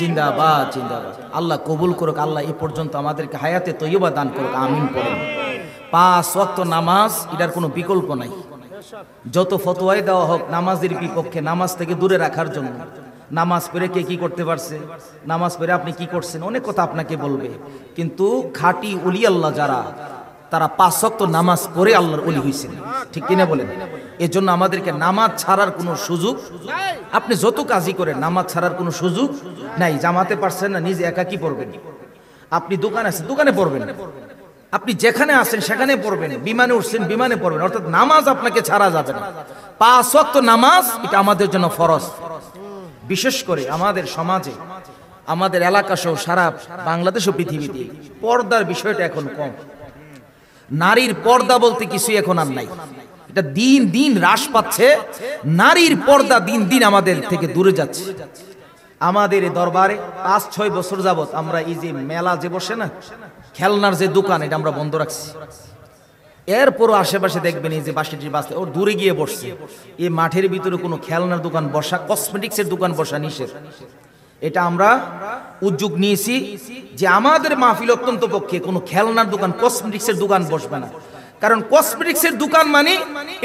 জিন্দাবাদ জিন্দাবাদ। আল্লাহ কবুল করুক, আল্লাহ এই পর্যন্ত আমাদেরকে হায়াতে তৈয়বা দান করুক, আমিন পড়েন। 5 ওয়াক্ত নামাজ, এটার কোনো বিকল্প নাই। যত ফতোয়াই দেওয়া হোক নামাজের বিপক্ষে, নামাজ থেকে দূরে রাখার জন্য, নামাজ পড়ে কে কি করতে পারছে, নামাজ পড়ে আপনি কি করছেন, অনেক কথা আপনাকে বলবে, কিন্তু খাঁটি ওলি আল্লাহ যারা, তারা 5 ওয়াক্ত নামাজ পড়ে আল্লাহর ওলি হয়েছেন, ঠিক কিনা বলেন? এজন্য আমাদেরকে নামাজ ছাড়ার কোনো সুযোগ, আপনি যত কাজই করেন নামাজ ছাড়ার কোনো সুযোগ নাই। জামাতে পারছেন না, নিজে একা কি পড়বেন? আপনি দোকানে আছেন, দোকানে পড়বেন, আপনি যেখানে আছেন সেখানে পড়বেন, বিমানে উঠছেন বিমানে পড়বেন, অর্থাৎ নামাজ আপনাকে ছাড়া যাবে না। 5 ওয়াক্ত নামাজ এটা আমাদের জন্য ফরজ। বিশেষ করে আমাদের সমাজে, আমাদের এলাকা সহ সারা বাংলাদেশ ও পৃথিবীতে পর্দার বিষয়টা এখন কম। নারীর পর্দা বলতে কিছুই এখন আর নাই, এটা দিন দিন হ্রাস পাচ্ছে। নারীর পর্দা দিন দিন আমাদের থেকে দূরে যাচ্ছে। আমাদের এই দরবারে 5-6 বছর যাবত আমরা এই যে মেলা যে বসে না, খেলনার যে দোকান, এটা আমরা বন্ধ রাখছি। এরপরও আশেপাশে দেখবেন এই যে বাসিটির বাসে ওর দূরে গিয়ে বসছে, এই মাঠের ভিতরে কোনো খেলনার দোকান বসা, কসমেটিক্সের দোকান বসা নিষেধ। এটা আমরা উদ্যোগ নিয়েছি যে আমাদের মাহফিল অত্যন্ত পক্ষে কোনো খেলনার দোকান, কসমেটিক্সের দোকান বসবে না। কারণ কসমেটিক্সের দোকান মানে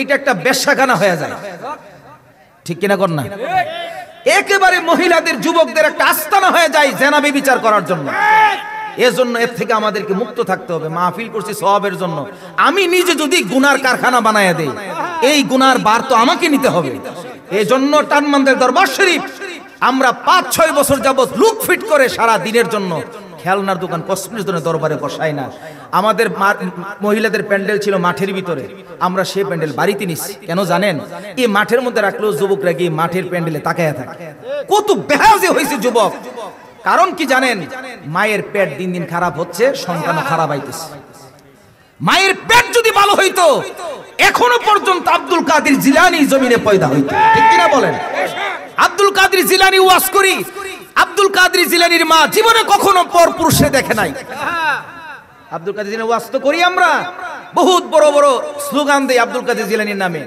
এটা একটা বেশ্যাখানা হয়ে যায়, ঠিক কিনা কর না? একেবারে মহিলাদের, যুবকদের একটা আস্তানা হয়ে যায় জেনা ব্যভিচার করার জন্য। এজন্য এর থেকে আমাদেরকে মুক্ত থাকতে হবে। মাহফিল করছি সওয়াবের জন্য, আমি নিজে যদি গুনার কারখানা বানায় দেই, এই গুনার বার তো আমাকে নিতে হবে। এজন্য টানমান্দের দরবার শরীফ আমরা 5-6 বছর যাবত লুক ফিট করে সারা দিনের জন্য খেলনার দোকান, কসমেটিক্স দোকানে দরবারে বসাই না। আমাদের মহিলাদের প্যান্ডেল ছিল মাঠের ভিতরে, আমরা সেই প্যান্ডেল বাড়িতে নিচ্ছি। কেন জানেন? এই মাঠের মধ্যে রাখলেও যুবকরা গিয়ে মাঠের প্যান্ডেলে তাকায়া থাকে। কত বেহাজে হয়েছে যুবক। কারণ কি জানেন? মায়ের পেট দিন দিন খারাপ হচ্ছে, সন্তানও খারাপ হইতেছে। মায়ের পেট যদি ভালো হইতো এখনো পর্যন্ত আব্দুল কাদের জিলানী জমিনে পয়দা হইতো, ঠিক কিনা বলেন? আব্দুল কাদের জিলানী ওয়াজ করি, আব্দুল কাদের জিলানীর মা জীবনে কখনো পর পুরুষে দেখে নাই। আব্দুল কাদের জিলানী ওয়াজ তো করি আমরা, বহুত বড় বড় স্লোগান দেই আব্দুল কাদের জিলানীর নামে,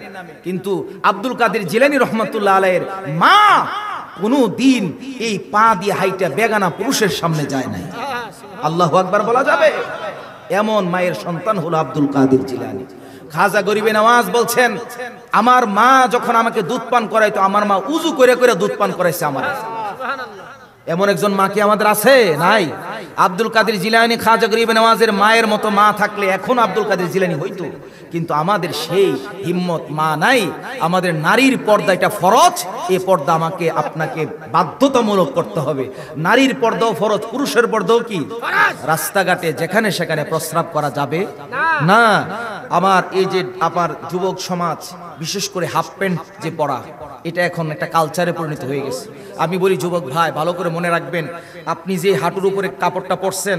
কিন্তু আব্দুল কাদের জিলানী রহমাতুল্লাহ আলাইহির মা কোনো দিন এই পা দিয়ে হাইটা বেগানা পুরুষের সামনে যায় নাই। আল্লাহু আকবার বলা যাবে? এমন মায়ের সন্তান হলো আব্দুল কাদের জিলানী। খাজা গরিবে নওয়াজ বলছেন, আমার মা যখন আমাকে দুধ পান করাইতো, আমার মা উজু করে করে দুধ পান করাইছে আমার। এমন একজন মা কি আমাদের আছে? নাই। আব্দুল কাদের জিলানী, খাজা গরিবে নওয়াজের মায়ের মতো মা থাকলে এখন আব্দুল কাদের জিলানী হইতো, কিন্তু আমাদের সেই হিম্মত মা নাই। আমাদের নারীর পর্দা এটা ফরজ, এই পর্দা আমাকে আপনাকে বাধ্যতামূলক করতে হবে। নারীর পর্দাও ফরজ, পুরুষের পর্দাও কি? রাস্তাঘাটে যেখানে সেখানে প্রস্রাব করা যাবে না। আমার এই যে আমার যুবক সমাজ, বিশেষ করে হাফ প্যান্ট যে পরা, এটা এখন একটা কালচারে পরিণত হয়ে গেছে। আমি বলি যুবক ভাই, ভালো করে মনে রাখবেন, আপনি যে হাঁটুর উপরে কাপড়টা পরছেন,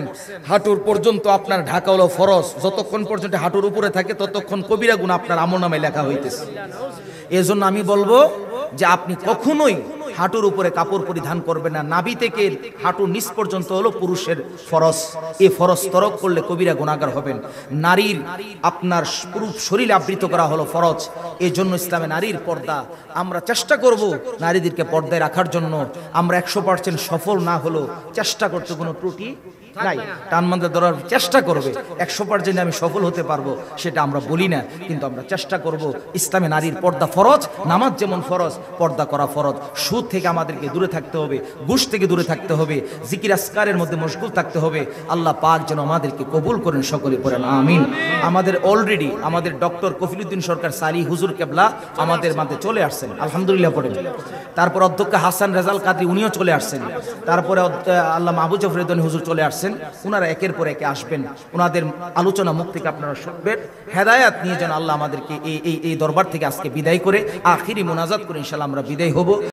হাঁটুর পর্যন্ত আপনার ঢাকা হলো ফরজ। যতক্ষণ পর্যন্ত হাঁটুর উপরে থাকে ততক্ষণ কবিরা গুনাহ আপনার আমলনামায় লেখা হইতেছে। এজন্য আমি বলবো যে আপনি কখনোই হাঁটুর উপরে কাপড় পরিধান করবেন না। নাভি থেকে হাঁটুর নিচ পর্যন্ত হলো পুরুষের ফরজ। এই ফরজ তরক করলে কবিরা গুনাহগার হবেন। নারীর আপনার পুরো শরীর আবৃত করা হলো ফরজ। এই জন্য ইসলামে নারীর পর্দা, আমরা চেষ্টা করব নারীদেরকে পর্দায় রাখার জন্য। আমরা 100% সফল না হলো চেষ্টা করতে কোনো ত্রুটি নাই। টানমান্দের ধরার চেষ্টা করবে, 100% আমি সফল হতে পারবো সেটা আমরা বলি না, কিন্তু আমরা চেষ্টা করব। ইসলামে নারীর পর্দা ফরজ, নামাজ যেমন ফরজ, পর্দা করা ফরজ। সুদ থেকে আমাদেরকে দূরে থাকতে হবে, ঘুষ থেকে দূরে থাকতে হবে, জিকির আসকারের মধ্যে মশগুল থাকতে হবে। আল্লাহ পাক যেন আমাদেরকে কবুল করেন, সকলে পড়েন আমিন। আমাদের অলরেডি আমাদের ডক্টর কফিলউদ্দিন সরকার সালি হুজুর কেবলা আমাদের মাঝে চলে আসছেন, আলহামদুলিল্লাহ পড়েন। তারপর অধ্যক্ষ হাসান রেজাল কাদরি উনিও চলে আসছেন। তারপরে আল্লাহ আবু জাফর রিদওয়ানী হুজুর চলে আসছেন। ওনারা একের পর একে আসবেন, ওনাদের আলোচনা মুখ থেকে আপনারা শুনবেন। হেদায়াত নিয়ে যেন আল্লাহ আমাদেরকে এই দরবার থেকে আজকে বিদায় করে আখিরি মোনাজাত করে ইনশাআল্লাহ আমরা বিদায় হব।